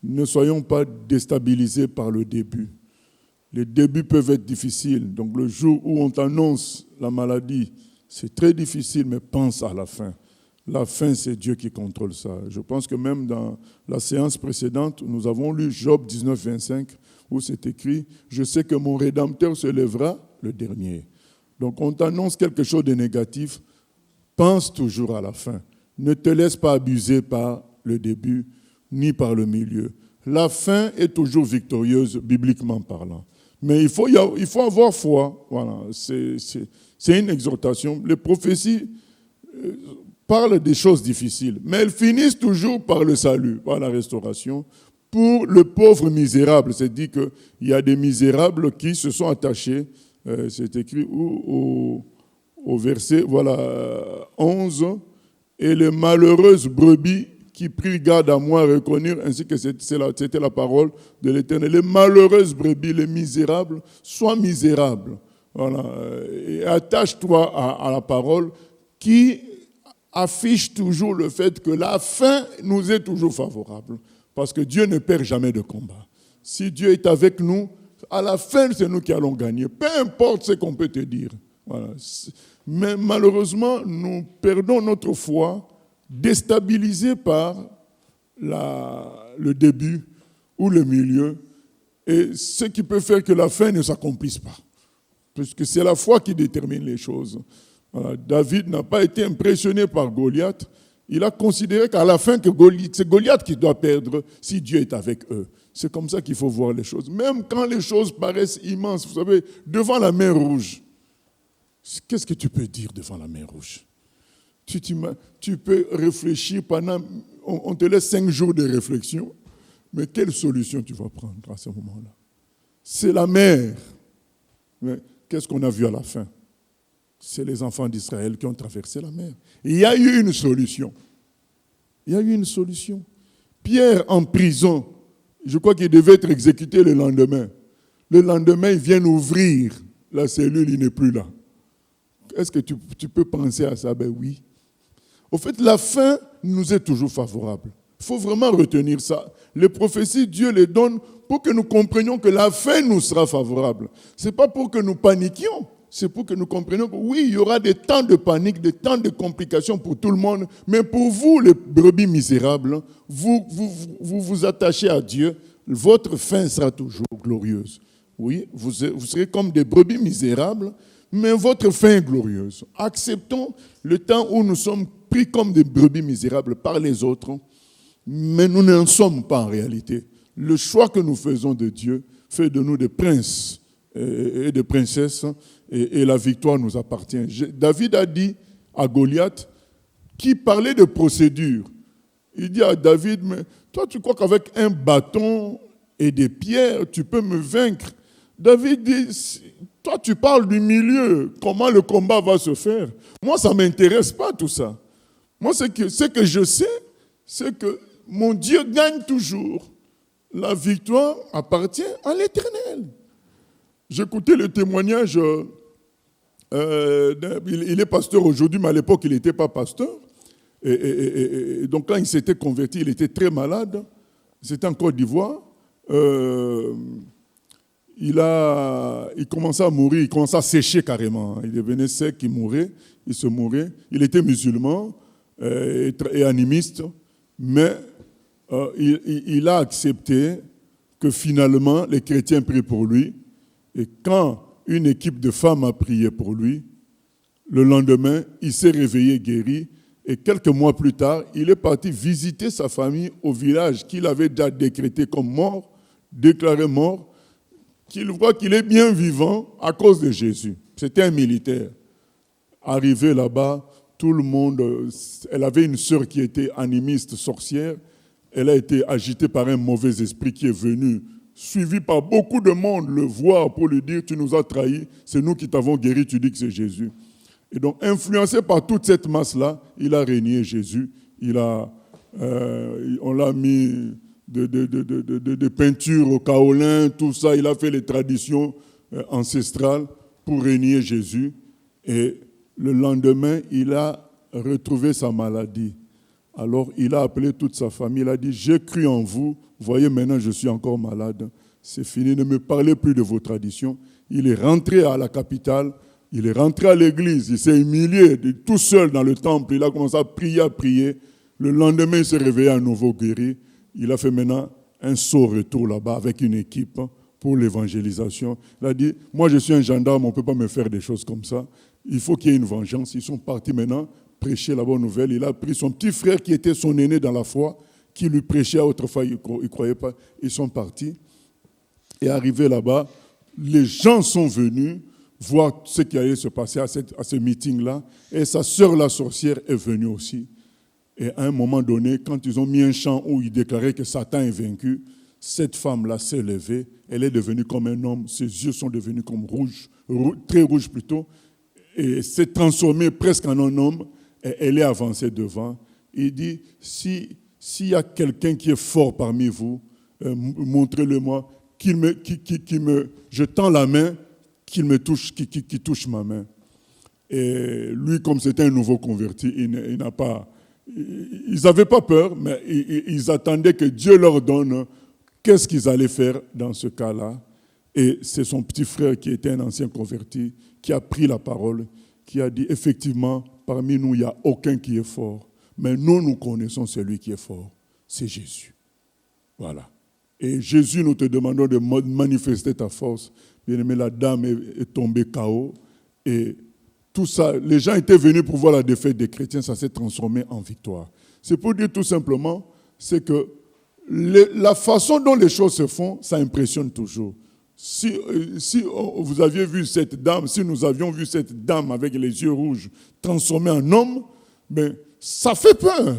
Ne soyons pas déstabilisés par le début. Les débuts peuvent être difficiles. Donc le jour où on t'annonce la maladie, c'est très difficile, mais pense à la fin. La fin, c'est Dieu qui contrôle ça. Je pense que même dans la séance précédente, nous avons lu Job 19, 25, où c'est écrit « Je sais que mon Rédempteur se lèvera le dernier ». Donc on t'annonce quelque chose de négatif, pense toujours à la fin. Ne te laisse pas abuser par le début, ni par le milieu. La fin est toujours victorieuse, bibliquement parlant. Mais il faut avoir foi. Voilà, c'est une exhortation. Les prophéties parlent des choses difficiles, mais elles finissent toujours par le salut, par la restauration. Pour le pauvre misérable, c'est dit qu'il y a des misérables qui se sont attachés, c'est écrit au verset 11, et les malheureuses brebis qui prirent garde à moi reconnurent, ainsi que c'était la parole de l'Éternel. Les malheureuses brebis, les misérables, sois misérable. Voilà. Et attache-toi à la parole qui affiche toujours le fait que la fin nous est toujours favorable. Parce que Dieu ne perd jamais de combat. Si Dieu est avec nous, à la fin, c'est nous qui allons gagner. Peu importe ce qu'on peut te dire. Voilà. Mais malheureusement, nous perdons notre foi, déstabilisés par le début ou le milieu, et ce qui peut faire que la fin ne s'accomplisse pas. Parce que c'est la foi qui détermine les choses. Voilà. David n'a pas été impressionné par Goliath. Il a considéré qu'à la fin, c'est Goliath qui doit perdre si Dieu est avec eux. C'est comme ça qu'il faut voir les choses. Même quand les choses paraissent immenses, vous savez, devant la mer Rouge, qu'est-ce que tu peux dire devant la mer Rouge? Tu peux réfléchir pendant... On te laisse 5 jours de réflexion, mais quelle solution tu vas prendre à ce moment-là? C'est la mer. Mais qu'est-ce qu'on a vu à la fin? C'est les enfants d'Israël qui ont traversé la mer. Et il y a eu une solution. Il y a eu une solution. Pierre en prison, je crois qu'il devait être exécuté le lendemain. Le lendemain, ils viennent ouvrir la cellule, il n'est plus là. Est-ce que tu peux penser à ça? Ben oui. Au fait, la fin nous est toujours favorable. Il faut vraiment retenir ça. Les prophéties, Dieu les donne pour que nous comprenions que la fin nous sera favorable. Ce n'est pas pour que nous paniquions. C'est pour que nous comprenions que oui, il y aura des temps de panique, des temps de complications pour tout le monde, mais pour vous, les brebis misérables, vous attachez à Dieu, votre fin sera toujours glorieuse. Oui, vous serez comme des brebis misérables, mais votre fin est glorieuse. Acceptons le temps où nous sommes pris comme des brebis misérables par les autres, mais nous n'en sommes pas en réalité. Le choix que nous faisons de Dieu fait de nous des princes et des princesses, et la victoire nous appartient. David a dit à Goliath, qui parlait de procédure, il dit à David, mais toi tu crois qu'avec un bâton et des pierres, tu peux me vaincre? David dit, toi tu parles du milieu, comment le combat va se faire? Moi ça ne m'intéresse pas tout ça. Moi ce que je sais, c'est que mon Dieu gagne toujours. La victoire appartient à l'Éternel. J'écoutais le témoignage, il est pasteur aujourd'hui, mais à l'époque, il n'était pas pasteur. Et donc, quand il s'était converti, il était très malade. C'était en Côte d'Ivoire. Il commençait à mourir, il commençait à sécher carrément. Il devenait sec, il mourait, il se mourait. Il était musulman et animiste, mais il a accepté que finalement, les chrétiens prient pour lui. Et quand une équipe de femmes a prié pour lui, Le lendemain, il s'est réveillé guéri. Et quelques mois plus tard, il est parti visiter sa famille au village qu'il avait déjà décrété comme mort, déclaré mort, qu'il voit qu'il est bien vivant à cause de Jésus. C'était un militaire. Arrivé là-bas, tout le monde, elle avait une sœur qui était animiste, sorcière. Elle a été agitée par un mauvais esprit qui est venu, suivi par beaucoup de monde, le voir pour lui dire « Tu nous as trahis, c'est nous qui t'avons guéri, tu dis que c'est Jésus ». Et donc, influencé par toute cette masse-là, il a régné Jésus. On l'a mis de peinture au kaolin, tout ça. Il a fait les traditions ancestrales pour régner Jésus. Et le lendemain, il a retrouvé sa maladie. Alors, il a appelé toute sa famille. Il a dit, j'ai cru en vous. Voyez, maintenant, je suis encore malade. C'est fini. Ne me parlez plus de vos traditions. Il est rentré à la capitale. Il est rentré à l'église, il s'est humilié tout seul dans le temple, il a commencé à prier. Le lendemain, il s'est réveillé à nouveau guéri. Il a fait maintenant un saut retour là-bas avec une équipe pour l'évangélisation. Il a dit, moi je suis un gendarme, on ne peut pas me faire des choses comme ça. Il faut qu'il y ait une vengeance. Ils sont partis maintenant prêcher la bonne nouvelle. Il a pris son petit frère qui était son aîné dans la foi, qui lui prêchait autrefois, il ne croyait pas. Ils sont partis. Et arrivés là-bas, les gens sont venus voir ce qui allait se passer à ce meeting-là. Et sa sœur, la sorcière, est venue aussi. Et à un moment donné, quand ils ont mis un chant où ils déclaraient que Satan est vaincu, cette femme-là s'est levée. Elle est devenue comme un homme. Ses yeux sont devenus comme rouges, très rouges plutôt. Et s'est transformée presque en un homme. Et elle est avancée devant. Il dit, s'il y a quelqu'un qui est fort parmi vous, montrez-le-moi, je tends la main, qu'il me touche, qui touche ma main. Et lui, comme c'était un nouveau converti, ils n'avaient pas peur, mais ils attendaient que Dieu leur donne qu'est-ce qu'ils allaient faire dans ce cas-là. Et c'est son petit frère qui était un ancien converti, qui a pris la parole, qui a dit, effectivement, parmi nous, il n'y a aucun qui est fort, mais nous connaissons celui qui est fort, c'est Jésus. Voilà. Et Jésus, nous te demandons de manifester ta force. Bien-aimé, la dame est tombée KO. Et tout ça, les gens étaient venus pour voir la défaite des chrétiens, ça s'est transformé en victoire. C'est pour dire tout simplement, c'est que la façon dont les choses se font, ça impressionne toujours. Si vous aviez vu cette dame, si nous avions vu cette dame avec les yeux rouges transformée en homme, ben, ça fait peur.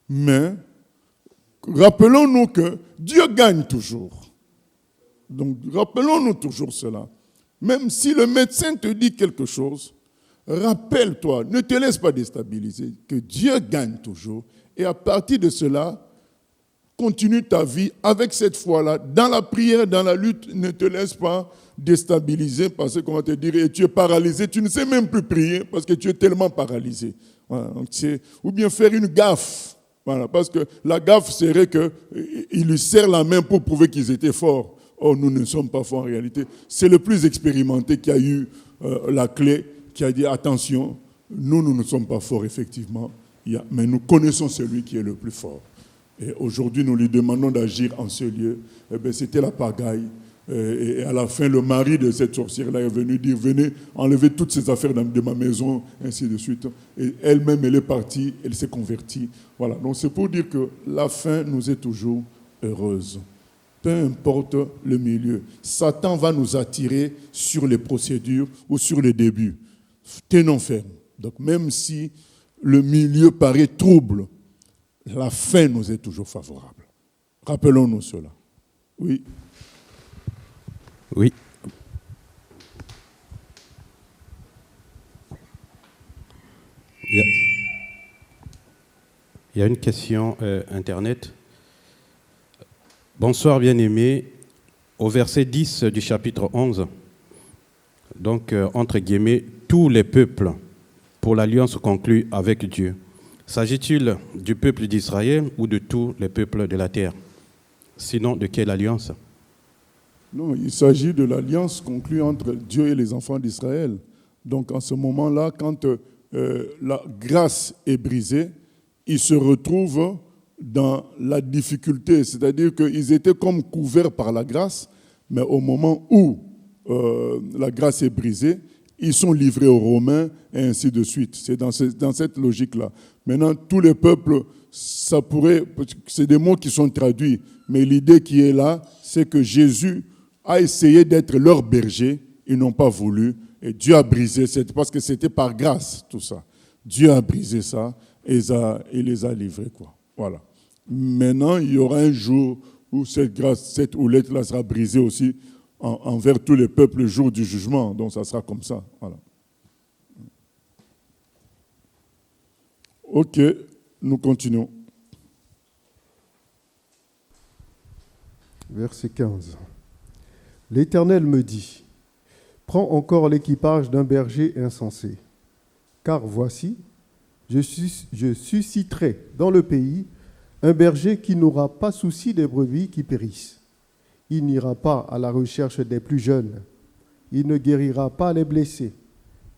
Mais rappelons-nous que Dieu gagne toujours. Donc, rappelons-nous toujours cela. Même si le médecin te dit quelque chose, rappelle-toi, ne te laisse pas déstabiliser, que Dieu gagne toujours. Et à partir de cela, continue ta vie avec cette foi-là. Dans la prière, dans la lutte, ne te laisse pas déstabiliser parce qu'on va te dire, et tu es paralysé, tu ne sais même plus prier parce que tu es tellement paralysé. Voilà, donc ou bien faire une gaffe. Voilà, parce que la gaffe serait qu'il lui serre la main pour prouver qu'ils étaient forts. Oh, nous ne sommes pas forts en réalité. C'est le plus expérimenté qui a eu la clé, qui a dit attention, nous ne sommes pas forts effectivement, mais nous connaissons celui qui est le plus fort. Et aujourd'hui, nous lui demandons d'agir en ce lieu. Eh bien, c'était la pagaille. Et à la fin, le mari de cette sorcière-là est venu dire, venez enlever toutes ces affaires de ma maison, ainsi de suite. Et elle-même, elle est partie, elle s'est convertie. Voilà, donc c'est pour dire que la fin nous est toujours heureuse. Peu importe le milieu. Satan va nous attirer sur les procédures ou sur les débuts. Tenons ferme. Donc même si le milieu paraît trouble, la fin nous est toujours favorable. Rappelons-nous cela. Oui. Oui. Il y a une question Internet. Bonsoir bien-aimés. Au verset 10 du chapitre 11, donc entre guillemets, tous les peuples pour l'alliance conclue avec Dieu. S'agit-il du peuple d'Israël ou de tous les peuples de la terre? Sinon, de quelle alliance? Non, il s'agit de l'alliance conclue entre Dieu et les enfants d'Israël. Donc en ce moment-là, quand la grâce est brisée, ils se retrouvent dans la difficulté. C'est-à-dire qu'ils étaient comme couverts par la grâce, mais au moment où la grâce est brisée, ils sont livrés aux Romains, et ainsi de suite. C'est dans cette logique-là. Maintenant, tous les peuples, ça pourrait, c'est des mots qui sont traduits, mais l'idée qui est là, c'est que Jésus a essayé d'être leur berger, ils n'ont pas voulu, et Dieu a brisé, parce que c'était par grâce, tout ça. Dieu a brisé ça, et il les a livrés, quoi. Voilà. Maintenant, il y aura un jour où cette grâce, cette houlette-là sera brisée aussi envers tous les peuples le jour du jugement. Donc, ça sera comme ça. Voilà. Ok, nous continuons. Verset 15. L'Éternel me dit, prends encore l'équipage d'un berger insensé, car voici, je susciterai dans le pays un berger qui n'aura pas souci des brebis qui périssent. Il n'ira pas à la recherche des plus jeunes. Il ne guérira pas les blessés.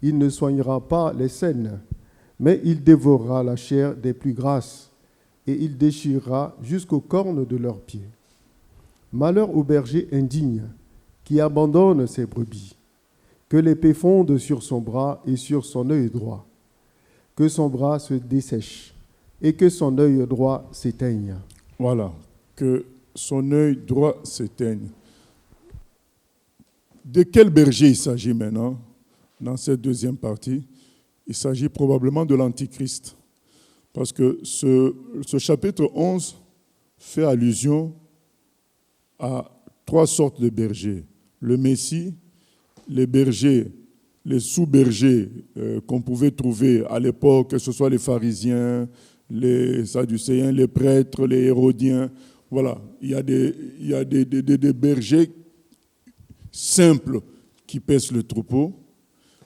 Il ne soignera pas les saines. Mais il dévorera la chair des plus grasses et il déchirera jusqu'aux cornes de leurs pieds. Malheur au berger indigne qui abandonne ses brebis. Que l'épée fonde sur son bras et sur son œil droit. Que son bras se dessèche et que son œil droit s'éteigne. Voilà, que son œil droit s'éteigne. De quel berger il s'agit maintenant, dans cette deuxième partie? Il s'agit probablement de l'Antichrist. Parce que ce chapitre 11 fait allusion à 3 sortes de bergers. Le Messie, les bergers, les sous-bergers qu'on pouvait trouver à l'époque, que ce soit les pharisiens, les sadducéens, les prêtres, les hérodiens. Voilà, il y a des bergers simples qui paissent le troupeau,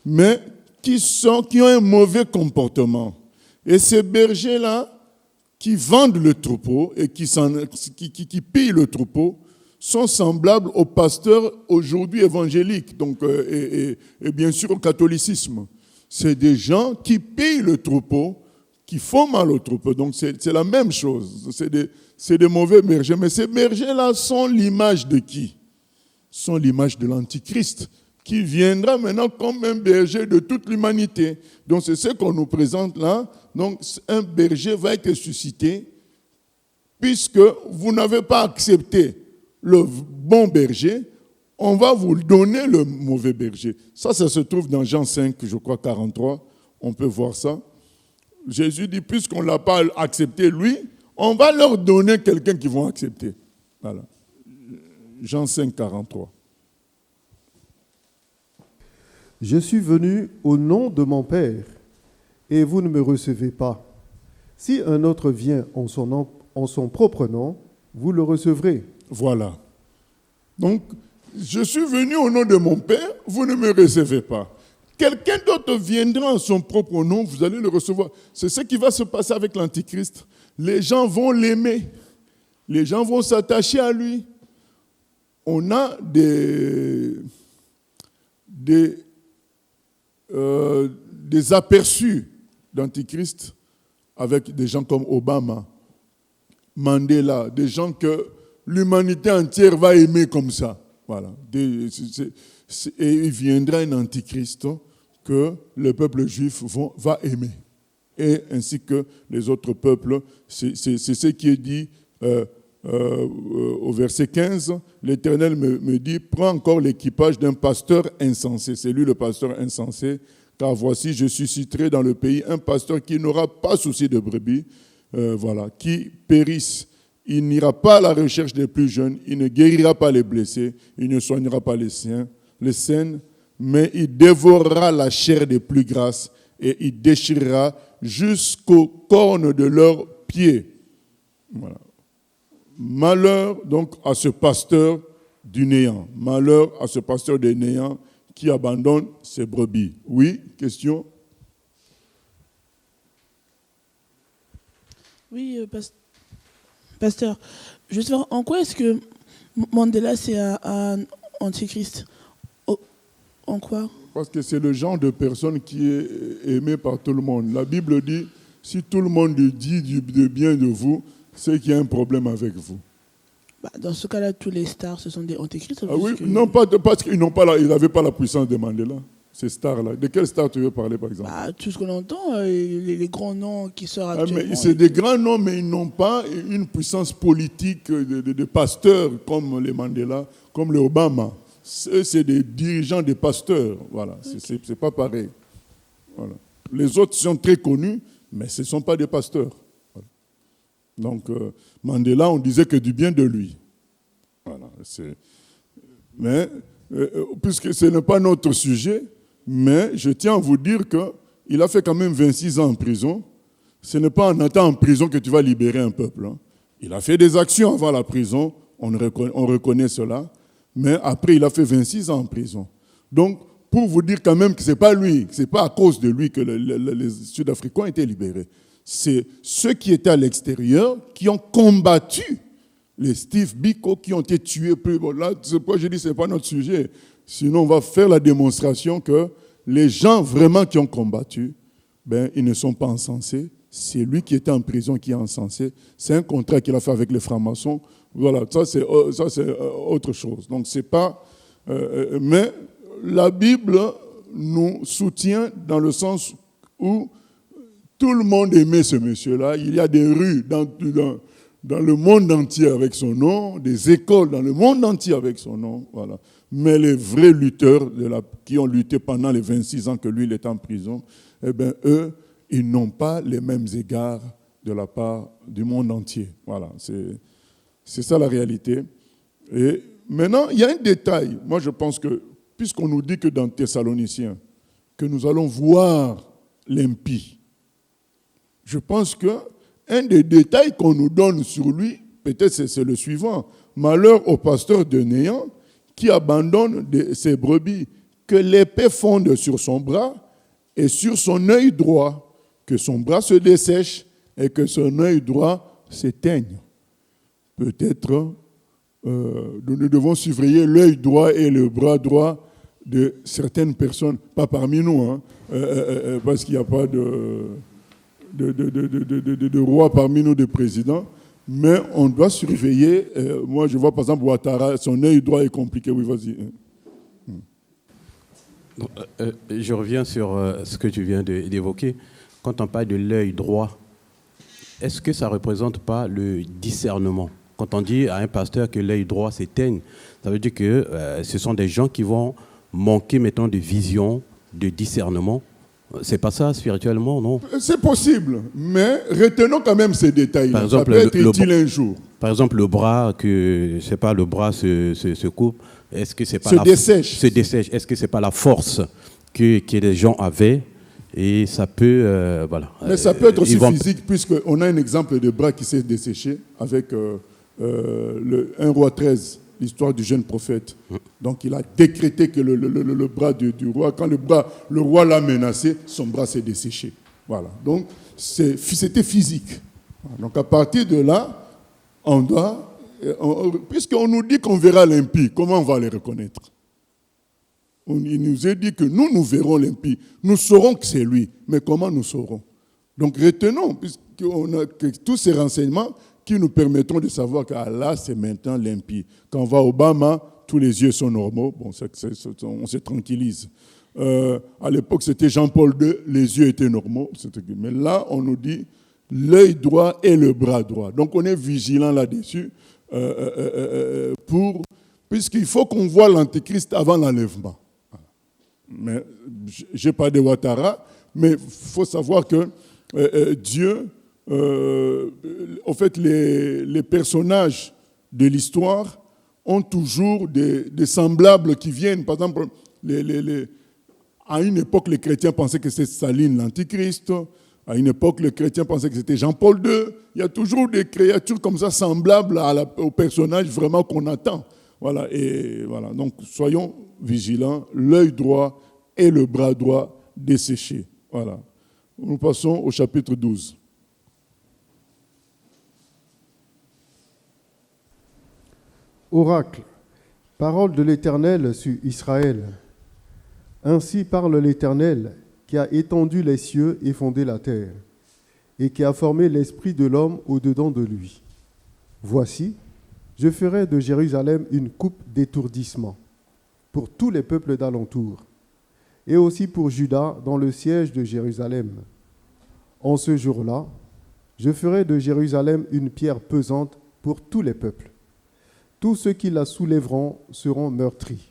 mais qui ont un mauvais comportement. Et ces bergers-là, qui vendent le troupeau et qui pillent le troupeau, sont semblables aux pasteurs aujourd'hui évangéliques, donc, et bien sûr au catholicisme. C'est des gens qui pillent le troupeau, qui font mal au troupeau. Donc c'est la même chose. C'est des mauvais bergers. Mais ces bergers-là sont l'image de qui? Sont l'image de l'Antichrist, qui viendra maintenant comme un berger de toute l'humanité. Donc c'est ce qu'on nous présente là. Donc un berger va être suscité, puisque vous n'avez pas accepté le bon berger, on va vous donner le mauvais berger. Ça se trouve dans Jean 5, je crois 43, on peut voir ça. Jésus dit, puisqu'on ne l'a pas accepté lui, on va leur donner quelqu'un qu'ils vont accepter. Voilà. Jean 5, 43. Je suis venu au nom de mon Père, et vous ne me recevez pas. Si un autre vient en son propre nom, vous le recevrez. Voilà. Donc, je suis venu au nom de mon Père, vous ne me recevez pas. Quelqu'un d'autre viendra en son propre nom, vous allez le recevoir. C'est ce qui va se passer avec l'Antichrist. Les gens vont l'aimer. Les gens vont s'attacher à lui. On a des aperçus d'Antichrist avec des gens comme Obama, Mandela, des gens que l'humanité entière va aimer comme ça. Voilà. Et il viendra un Antichrist que le peuple juif va aimer. Et ainsi que les autres peuples. C'est ce qui est dit au verset 15. L'Éternel me dit, prends encore l'équipage d'un pasteur insensé. C'est lui le pasteur insensé. Car voici, je susciterai dans le pays un pasteur qui n'aura pas souci de brebis, qui périsse. Il n'ira pas à la recherche des plus jeunes, il ne guérira pas les blessés, il ne soignera pas les saines, mais il dévorera la chair des plus grasses et il déchirera jusqu'aux cornes de leurs pieds. Voilà. Malheur donc à ce pasteur du néant, malheur à ce pasteur du néant qui abandonne ses brebis. Oui, question? Oui, pasteur, je sais pas, en quoi est-ce que Mandela c'est un antichrist? En quoi? Parce que c'est le genre de personne qui est aimé par tout le monde. La Bible dit, si tout le monde dit du bien de vous, c'est qu'il y a un problème avec vous. Dans ce cas-là, tous les stars, ce sont des antichrists. Ah oui, non, pas parce qu'ils n'avaient pas la puissance de Mandela. ces stars-là. De quelle star tu veux parler, par exemple? Tout ce qu'on entend, les grands noms qui sortent actuellement. Mais c'est des grands noms, mais ils n'ont pas une puissance politique de pasteurs comme les Mandela, comme les Obama. C'est des dirigeants, des pasteurs. Voilà, c'est pas pareil. Voilà. Les autres sont très connus, mais ce ne sont pas des pasteurs. Voilà. Donc, Mandela, on disait que du bien de lui. Voilà, mais, puisque ce n'est pas notre sujet, mais je tiens à vous dire qu'il a fait quand même 26 ans en prison. Ce n'est pas en étant en prison que tu vas libérer un peuple. Hein. Il a fait des actions avant la prison, on reconnaît cela, mais après il a fait 26 ans en prison. Donc, pour vous dire quand même que ce n'est pas lui, ce n'est pas à cause de lui que les Sud-Africains ont été libérés. C'est ceux qui étaient à l'extérieur qui ont combattu les Steve Biko qui ont été tués. Bon, là, c'est pourquoi je dis que ce n'est pas notre sujet. Sinon, on va faire la démonstration que les gens vraiment qui ont combattu, ils ne sont pas encensés. C'est lui qui était en prison qui est encensé. C'est un contrat qu'il a fait avec les francs-maçons. Voilà, ça c'est autre chose. Donc c'est pas... mais la Bible nous soutient dans le sens où tout le monde aimait ce monsieur-là. Il y a des rues dans le monde entier avec son nom, des écoles dans le monde entier avec son nom. Voilà. Mais les vrais lutteurs qui ont lutté pendant les 26 ans que lui il est en prison, eux, ils n'ont pas les mêmes égards de la part du monde entier. Voilà, c'est ça la réalité. Et maintenant, il y a un détail. Moi, je pense que, puisqu'on nous dit que dans Thessaloniciens, que nous allons voir l'impie, je pense qu'un des détails qu'on nous donne sur lui, peut-être c'est le suivant. Malheur au pasteur de Néant qui abandonne ses brebis, que l'épée fonde sur son bras et sur son œil droit, que son bras se dessèche et que son œil droit s'éteigne. Peut-être nous devons surveiller l'œil droit et le bras droit de certaines personnes, pas parmi nous, hein, parce qu'il n'y a pas de roi parmi nous, de président, mais on doit surveiller. Moi, je vois par exemple Ouattara, son œil droit est compliqué. Oui, vas-y. Je reviens sur ce que tu viens d'évoquer. Quand on parle de l'œil droit, est-ce que ça ne représente pas le discernement? Quand on dit à un pasteur que l'œil droit s'éteigne, ça veut dire que ce sont des gens qui vont manquer maintenant de vision, de discernement. C'est pas ça spirituellement, non? C'est possible, mais retenons quand même ces détails. Par exemple, ça peut être utile un jour. Par exemple, le bras, le bras se coupe. Est-ce que c'est pas se dessèche. Est-ce que c'est pas la force que les gens avaient? Et ça peut, voilà. Mais ça peut être aussi physique, puisqu'on a un exemple de bras qui s'est desséché avec 1 roi 13, l'histoire du jeune prophète. Donc il a décrété que le bras du roi, quand le roi l'a menacé, son bras s'est desséché. Voilà. Donc c'était physique. Donc à partir de là, puisqu'on nous dit qu'on verra l'impie, comment on va les reconnaître? Il nous est dit que nous verrons l'impie. Nous saurons que c'est lui. Mais comment nous saurons? Donc retenons, puisqu'on a tous ces renseignements qui nous permettront de savoir que là, c'est maintenant l'impie. Quand on va au Obama, tous les yeux sont normaux. Bon, on se tranquillise. À l'époque, c'était Jean-Paul II, les yeux étaient normaux. Mais là, on nous dit l'œil droit et le bras droit. Donc on est vigilant là-dessus puisqu'il faut qu'on voit l'Antéchrist avant l'enlèvement. Mais je n'ai pas de Ouattara, mais il faut savoir que Dieu, en fait, les personnages de l'histoire ont toujours des semblables qui viennent. Par exemple, à une époque, les chrétiens pensaient que c'était Staline, l'Antichrist. À une époque, les chrétiens pensaient que c'était Jean-Paul II. Il y a toujours des créatures comme ça, semblables au personnage vraiment qu'on attend. Voilà, et voilà. Donc, soyons vigilants, l'œil droit et le bras droit desséchés. Voilà. Nous passons au chapitre 12. Oracle, parole de l'Éternel sur Israël. Ainsi parle l'Éternel qui a étendu les cieux et fondé la terre, et qui a formé l'esprit de l'homme au-dedans de lui. Voici, je ferai de Jérusalem une coupe d'étourdissement pour tous les peuples d'alentour. et aussi pour Juda dans le siège de Jérusalem. En ce jour-là, je ferai de Jérusalem une pierre pesante pour tous les peuples. Tous ceux qui la soulèveront seront meurtris,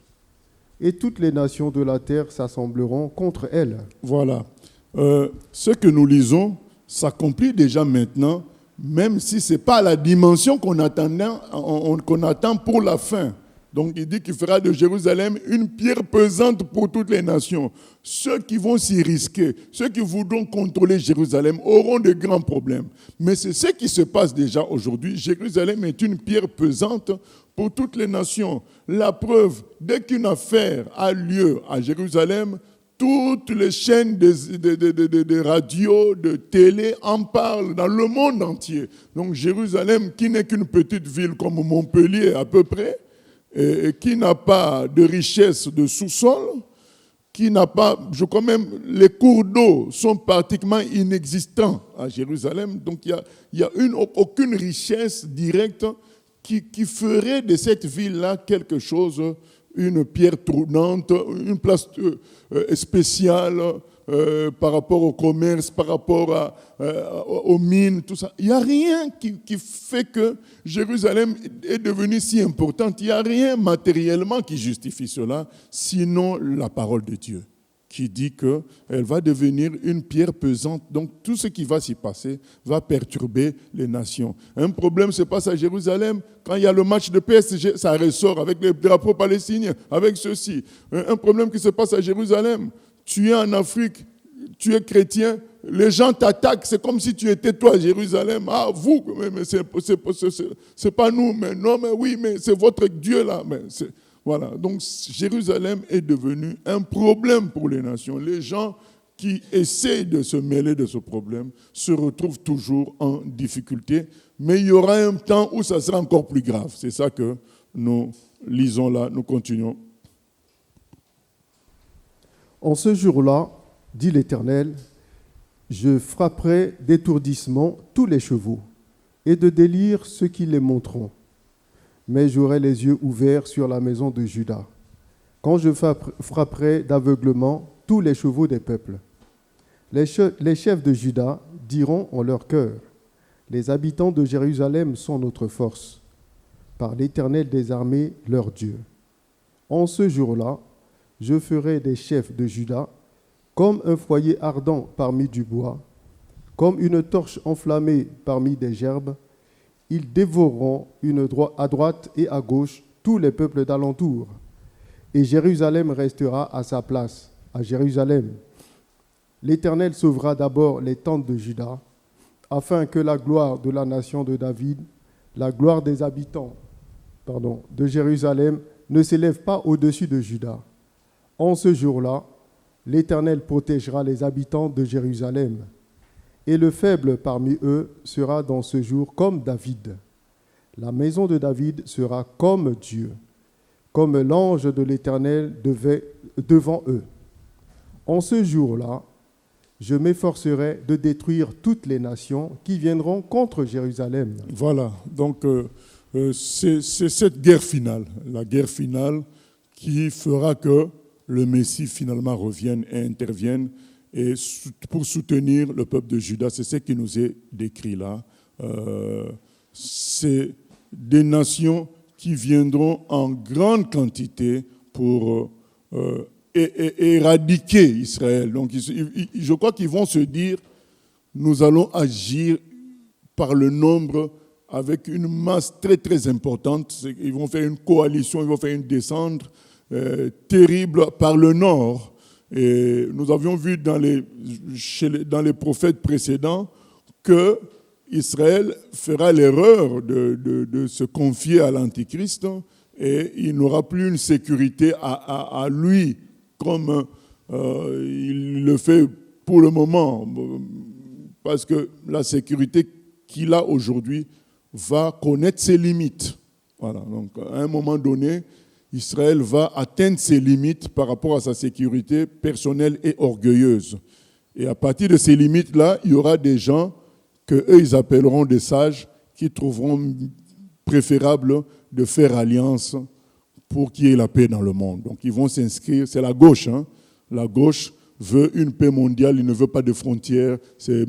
et toutes les nations de la terre s'assembleront contre elle. Voilà. Ce que nous lisons s'accomplit déjà maintenant, même si ce n'est pas la dimension qu'on attend pour la fin. Donc il dit qu'il fera de Jérusalem une pierre pesante pour toutes les nations. Ceux qui vont s'y risquer, ceux qui voudront contrôler Jérusalem auront de grands problèmes. Mais c'est ce qui se passe déjà aujourd'hui. Jérusalem est une pierre pesante pour toutes les nations. La preuve, dès qu'une affaire a lieu à Jérusalem, toutes les chaînes de radio, de télé en parlent dans le monde entier. Donc Jérusalem, qui n'est qu'une petite ville comme Montpellier à peu près, et qui n'a pas de richesse de sous-sol, qui n'a pas, je crois même, les cours d'eau sont pratiquement inexistants à Jérusalem. Donc il y a aucune richesse directe qui ferait de cette ville-là quelque chose, une pierre tournante, une place spéciale par rapport au commerce, par rapport aux mines, tout ça. Il n'y a rien qui fait que Jérusalem est devenue si importante. Il n'y a rien matériellement qui justifie cela, sinon la parole de Dieu, qui dit qu'elle va devenir une pierre pesante. Donc tout ce qui va s'y passer va perturber les nations. Un problème se passe à Jérusalem. Quand il y a le match de PSG, ça ressort avec les drapeaux palestiniens, avec ceci. Un problème qui se passe à Jérusalem. Tu es en Afrique, tu es chrétien, les gens t'attaquent, c'est comme si tu étais toi à Jérusalem. Ah, vous, mais c'est pas nous, mais non, mais oui, mais c'est votre Dieu là. Voilà, donc Jérusalem est devenu un problème pour les nations. Les gens qui essayent de se mêler de ce problème se retrouvent toujours en difficulté, mais il y aura un temps où ça sera encore plus grave. C'est ça que nous lisons là, nous continuons. En ce jour-là, dit l'Éternel, je frapperai d'étourdissement tous les chevaux et de délire ceux qui les monteront. Mais j'aurai les yeux ouverts sur la maison de Juda, quand je frapperai d'aveuglement tous les chevaux des peuples. Les chefs de Juda diront en leur cœur, les habitants de Jérusalem sont notre force, par l'Éternel des armées, leur Dieu. En ce jour-là, je ferai des chefs de Juda comme un foyer ardent parmi du bois, comme une torche enflammée parmi des gerbes. Ils dévoreront à droite et à gauche tous les peuples d'alentour. Et Jérusalem restera à sa place, à Jérusalem. L'Éternel sauvera d'abord les tentes de Juda, afin que la gloire de la nation de David, la gloire des habitants de Jérusalem, ne s'élève pas au-dessus de Juda. En ce jour-là, l'Éternel protégera les habitants de Jérusalem, et le faible parmi eux sera dans ce jour comme David. La maison de David sera comme Dieu, comme l'ange de l'Éternel devant eux. En ce jour-là, je m'efforcerai de détruire toutes les nations qui viendront contre Jérusalem. Voilà, donc c'est cette guerre finale, la guerre finale qui fera que le Messie finalement revienne et intervienne et pour soutenir le peuple de Juda. C'est ce qui nous est décrit là. C'est des nations qui viendront en grande quantité pour éradiquer Israël. Donc je crois qu'ils vont se dire, nous allons agir par le nombre avec une masse très très importante. Ils vont faire une coalition, ils vont faire une descente terrible par le nord. Et nous avions vu dans les prophètes précédents que Israël fera l'erreur de se confier à l'Antichrist et il n'aura plus une sécurité à lui comme il le fait pour le moment, parce que la sécurité qu'il a aujourd'hui va connaître ses limites. Voilà. Donc, à un moment donné, Israël va atteindre ses limites par rapport à sa sécurité personnelle et orgueilleuse. Et à partir de ces limites-là, il y aura des gens qu'eux, ils appelleront des sages, qui trouveront préférable de faire alliance pour qu'il y ait la paix dans le monde. Donc ils vont s'inscrire, c'est la gauche, La gauche veut une paix mondiale, il ne veut pas de frontières. C'est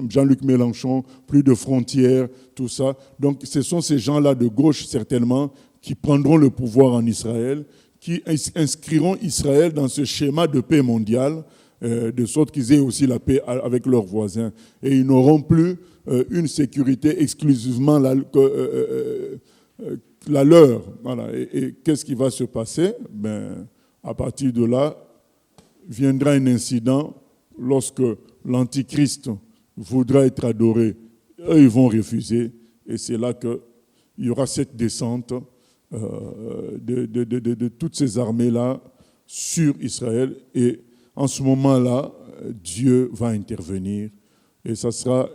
Jean-Luc Mélenchon, plus de frontières, tout ça. Donc ce sont ces gens-là de gauche, certainement, qui prendront le pouvoir en Israël, qui inscriront Israël dans ce schéma de paix mondiale, de sorte qu'ils aient aussi la paix avec leurs voisins. Et ils n'auront plus une sécurité exclusivement la leur. Voilà. Et qu'est-ce qui va se passer? À partir de là, viendra un incident lorsque l'Antichrist voudra être adoré. Eux, ils vont refuser. Et c'est là qu'il y aura cette descente de toutes ces armées-là sur Israël. Et en ce moment-là, Dieu va intervenir. Et ça sera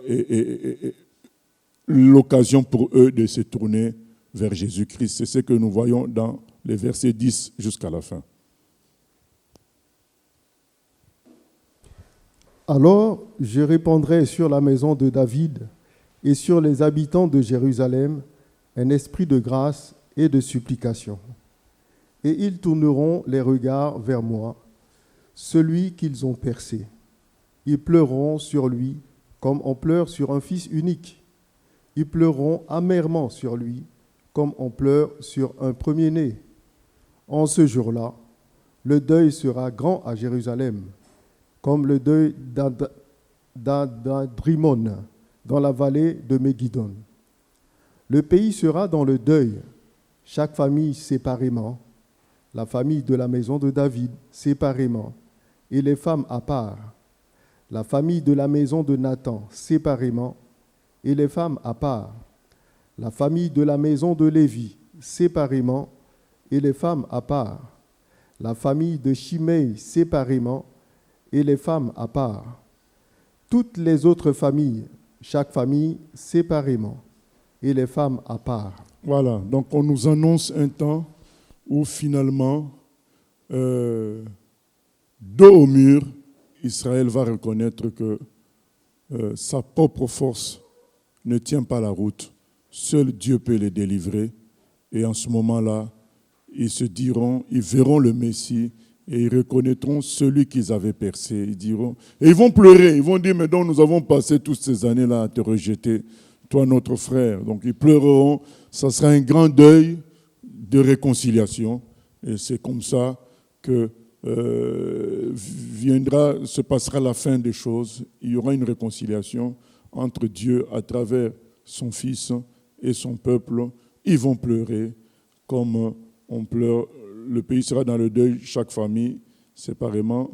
l'occasion pour eux de se tourner vers Jésus-Christ. C'est ce que nous voyons dans les versets 10 jusqu'à la fin. Alors je répandrai sur la maison de David et sur les habitants de Jérusalem un esprit de grâce et de supplication. Et ils tourneront les regards vers moi, celui qu'ils ont percé. Ils pleureront sur lui comme on pleure sur un fils unique. Ils pleureront amèrement sur lui comme on pleure sur un premier-né. En ce jour-là, le deuil sera grand à Jérusalem, comme le deuil d'Adrimon dans la vallée de Megiddo. Le pays sera dans le deuil, chaque famille séparément, la famille de la maison de David séparément, et les femmes à part, la famille de la maison de Nathan séparément, et les femmes à part, la famille de la maison de Lévi séparément, et les femmes à part, la famille de Shimei séparément, et les femmes à part. Toutes les autres familles, chaque famille séparément, et les femmes à part. Voilà, donc on nous annonce un temps où finalement, dos au mur, Israël va reconnaître que sa propre force ne tient pas la route. Seul Dieu peut les délivrer. Et en ce moment-là, ils se diront, ils verront le Messie, et ils reconnaîtront celui qu'ils avaient percé. Ils diront, et ils vont pleurer, ils vont dire, mais donc nous avons passé toutes ces années-là à te rejeter, toi notre frère. Donc ils pleureront, ça sera un grand deuil de réconciliation. Et c'est comme ça que se passera la fin des choses. Il y aura une réconciliation entre Dieu à travers son Fils et son peuple. Ils vont pleurer comme on pleure. Le pays sera dans le deuil, chaque famille séparément,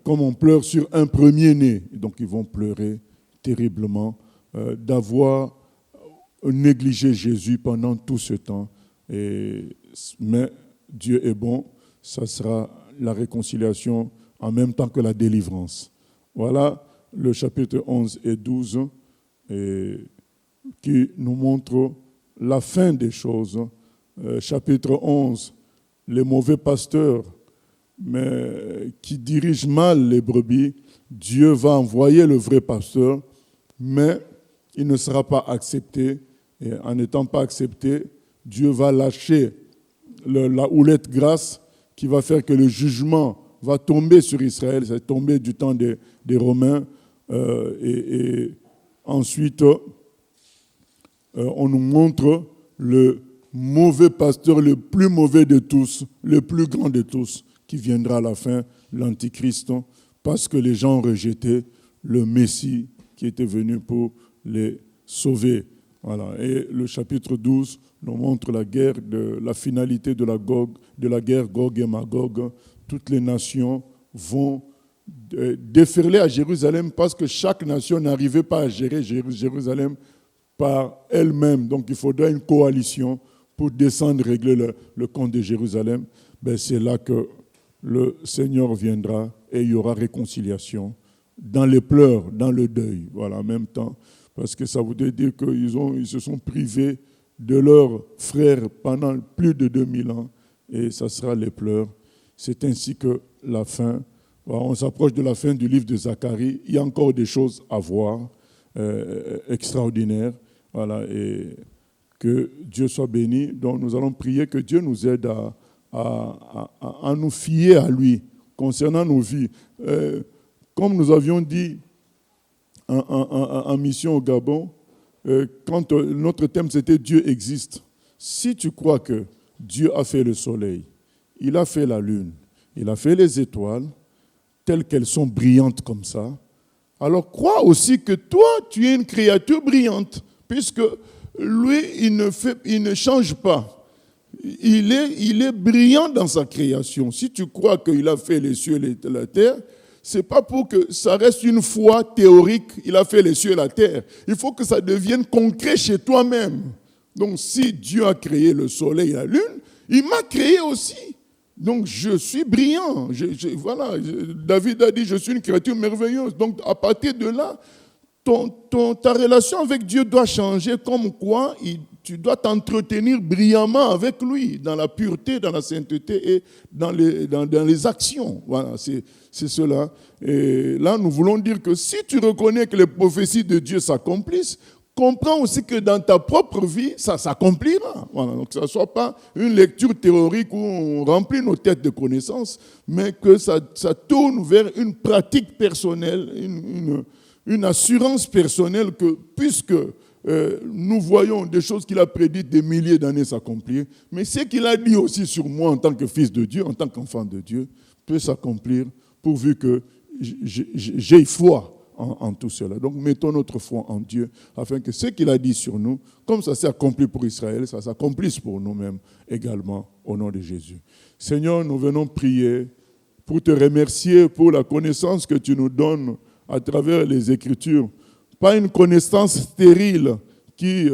comme on pleure sur un premier-né. Donc ils vont pleurer terriblement d'avoir négligé Jésus pendant tout ce temps. Mais Dieu est bon, ça sera la réconciliation en même temps que la délivrance. Voilà le chapitre 11 et 12 qui nous montre la fin des choses. Chapitre 11, les mauvais pasteurs, mais qui dirigent mal les brebis, Dieu va envoyer le vrai pasteur, mais il ne sera pas accepté. Et en n'étant pas accepté, Dieu va lâcher la houlette grasse qui va faire que le jugement va tomber sur Israël. Ça va tomber du temps des Romains. Et ensuite, on nous montre le mauvais pasteur, le plus mauvais de tous, le plus grand de tous, qui viendra à la fin, l'Antichrist, parce que les gens ont rejeté le Messie qui était venu pour les sauver. Voilà. Et le chapitre 12 nous montre la finalité de la guerre Gog et Magog. Toutes les nations vont déferler à Jérusalem parce que chaque nation n'arrivait pas à gérer Jérusalem par elle-même. Donc il faudra une coalition pour descendre régler le compte de Jérusalem. C'est là que le Seigneur viendra et il y aura réconciliation dans les pleurs, dans le deuil, voilà, en même temps. Parce que ça voudrait dire qu'ils se sont privés de leurs frères pendant plus de 2000 ans et ça sera les pleurs. C'est ainsi que la fin, on s'approche de la fin du livre de Zacharie. Il y a encore des choses à voir, extraordinaires. Voilà, et que Dieu soit béni. Donc nous allons prier que Dieu nous aide à nous fier à lui concernant nos vies. Comme nous avions dit en mission au Gabon, quand notre thème c'était Dieu existe. Si tu crois que Dieu a fait le soleil, il a fait la lune, il a fait les étoiles, telles qu'elles sont brillantes comme ça, alors crois aussi que toi, tu es une créature brillante, puisque lui, il ne change pas. Il est brillant dans sa création. Si tu crois qu'il a fait les cieux et la terre, ce n'est pas pour que ça reste une foi théorique, il a fait les cieux et la terre. Il faut que ça devienne concret chez toi-même. Donc si Dieu a créé le soleil et la lune, il m'a créé aussi. Donc je suis brillant. Voilà, David a dit, je suis une créature merveilleuse. Donc à partir de là, ta relation avec Dieu doit changer, comme quoi tu dois t'entretenir brillamment avec lui, dans la pureté, dans la sainteté et dans les actions. Voilà, c'est cela. Et là, nous voulons dire que si tu reconnais que les prophéties de Dieu s'accomplissent, comprends aussi que dans ta propre vie, ça s'accomplira. Voilà, donc que ce ne soit pas une lecture théorique où on remplit nos têtes de connaissances, mais que ça tourne vers une pratique personnelle, une assurance personnelle que, puisque nous voyons des choses qu'il a prédites des milliers d'années s'accomplir, mais ce qu'il a dit aussi sur moi en tant que fils de Dieu, en tant qu'enfant de Dieu, peut s'accomplir pourvu que j'ai foi en tout cela. Donc mettons notre foi en Dieu afin que ce qu'il a dit sur nous, comme ça s'est accompli pour Israël, ça s'accomplisse pour nous-mêmes également au nom de Jésus. Seigneur, nous venons prier pour te remercier pour la connaissance que tu nous donnes à travers les Écritures. Pas une connaissance stérile qui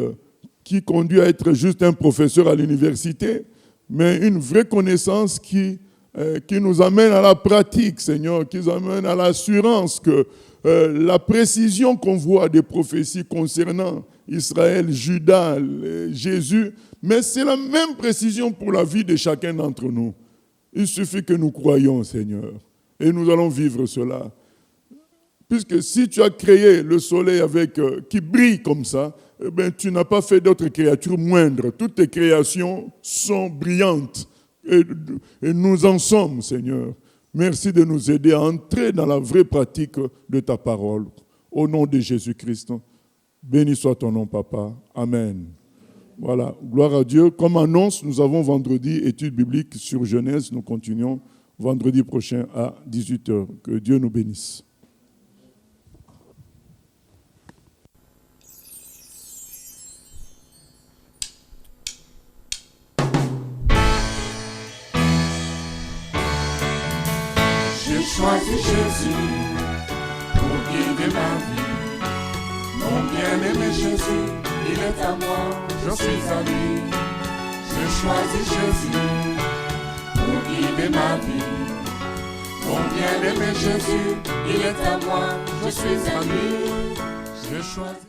conduit à être juste un professeur à l'université, mais une vraie connaissance qui nous amène à la pratique, Seigneur, qui nous amène à l'assurance que la précision qu'on voit des prophéties concernant Israël, Judas, Jésus, mais c'est la même précision pour la vie de chacun d'entre nous. Il suffit que nous croyions, Seigneur, et nous allons vivre cela. Puisque si tu as créé le soleil qui brille comme ça, eh bien, tu n'as pas fait d'autres créatures moindres. Toutes tes créations sont brillantes. Et nous en sommes, Seigneur. Merci de nous aider à entrer dans la vraie pratique de ta parole. Au nom de Jésus-Christ. Béni soit ton nom, Papa. Amen. Voilà, gloire à Dieu. Comme annonce, nous avons vendredi études bibliques sur Genèse. Nous continuons vendredi prochain à 18h. Que Dieu nous bénisse. J'ai choisi Jésus pour guider ma vie. Mon bien-aimé Jésus, il est à moi, je suis à lui. J'ai choisi Jésus pour guider ma vie. Mon bien-aimé Jésus, il est à moi, je suis à lui. J'ai choisi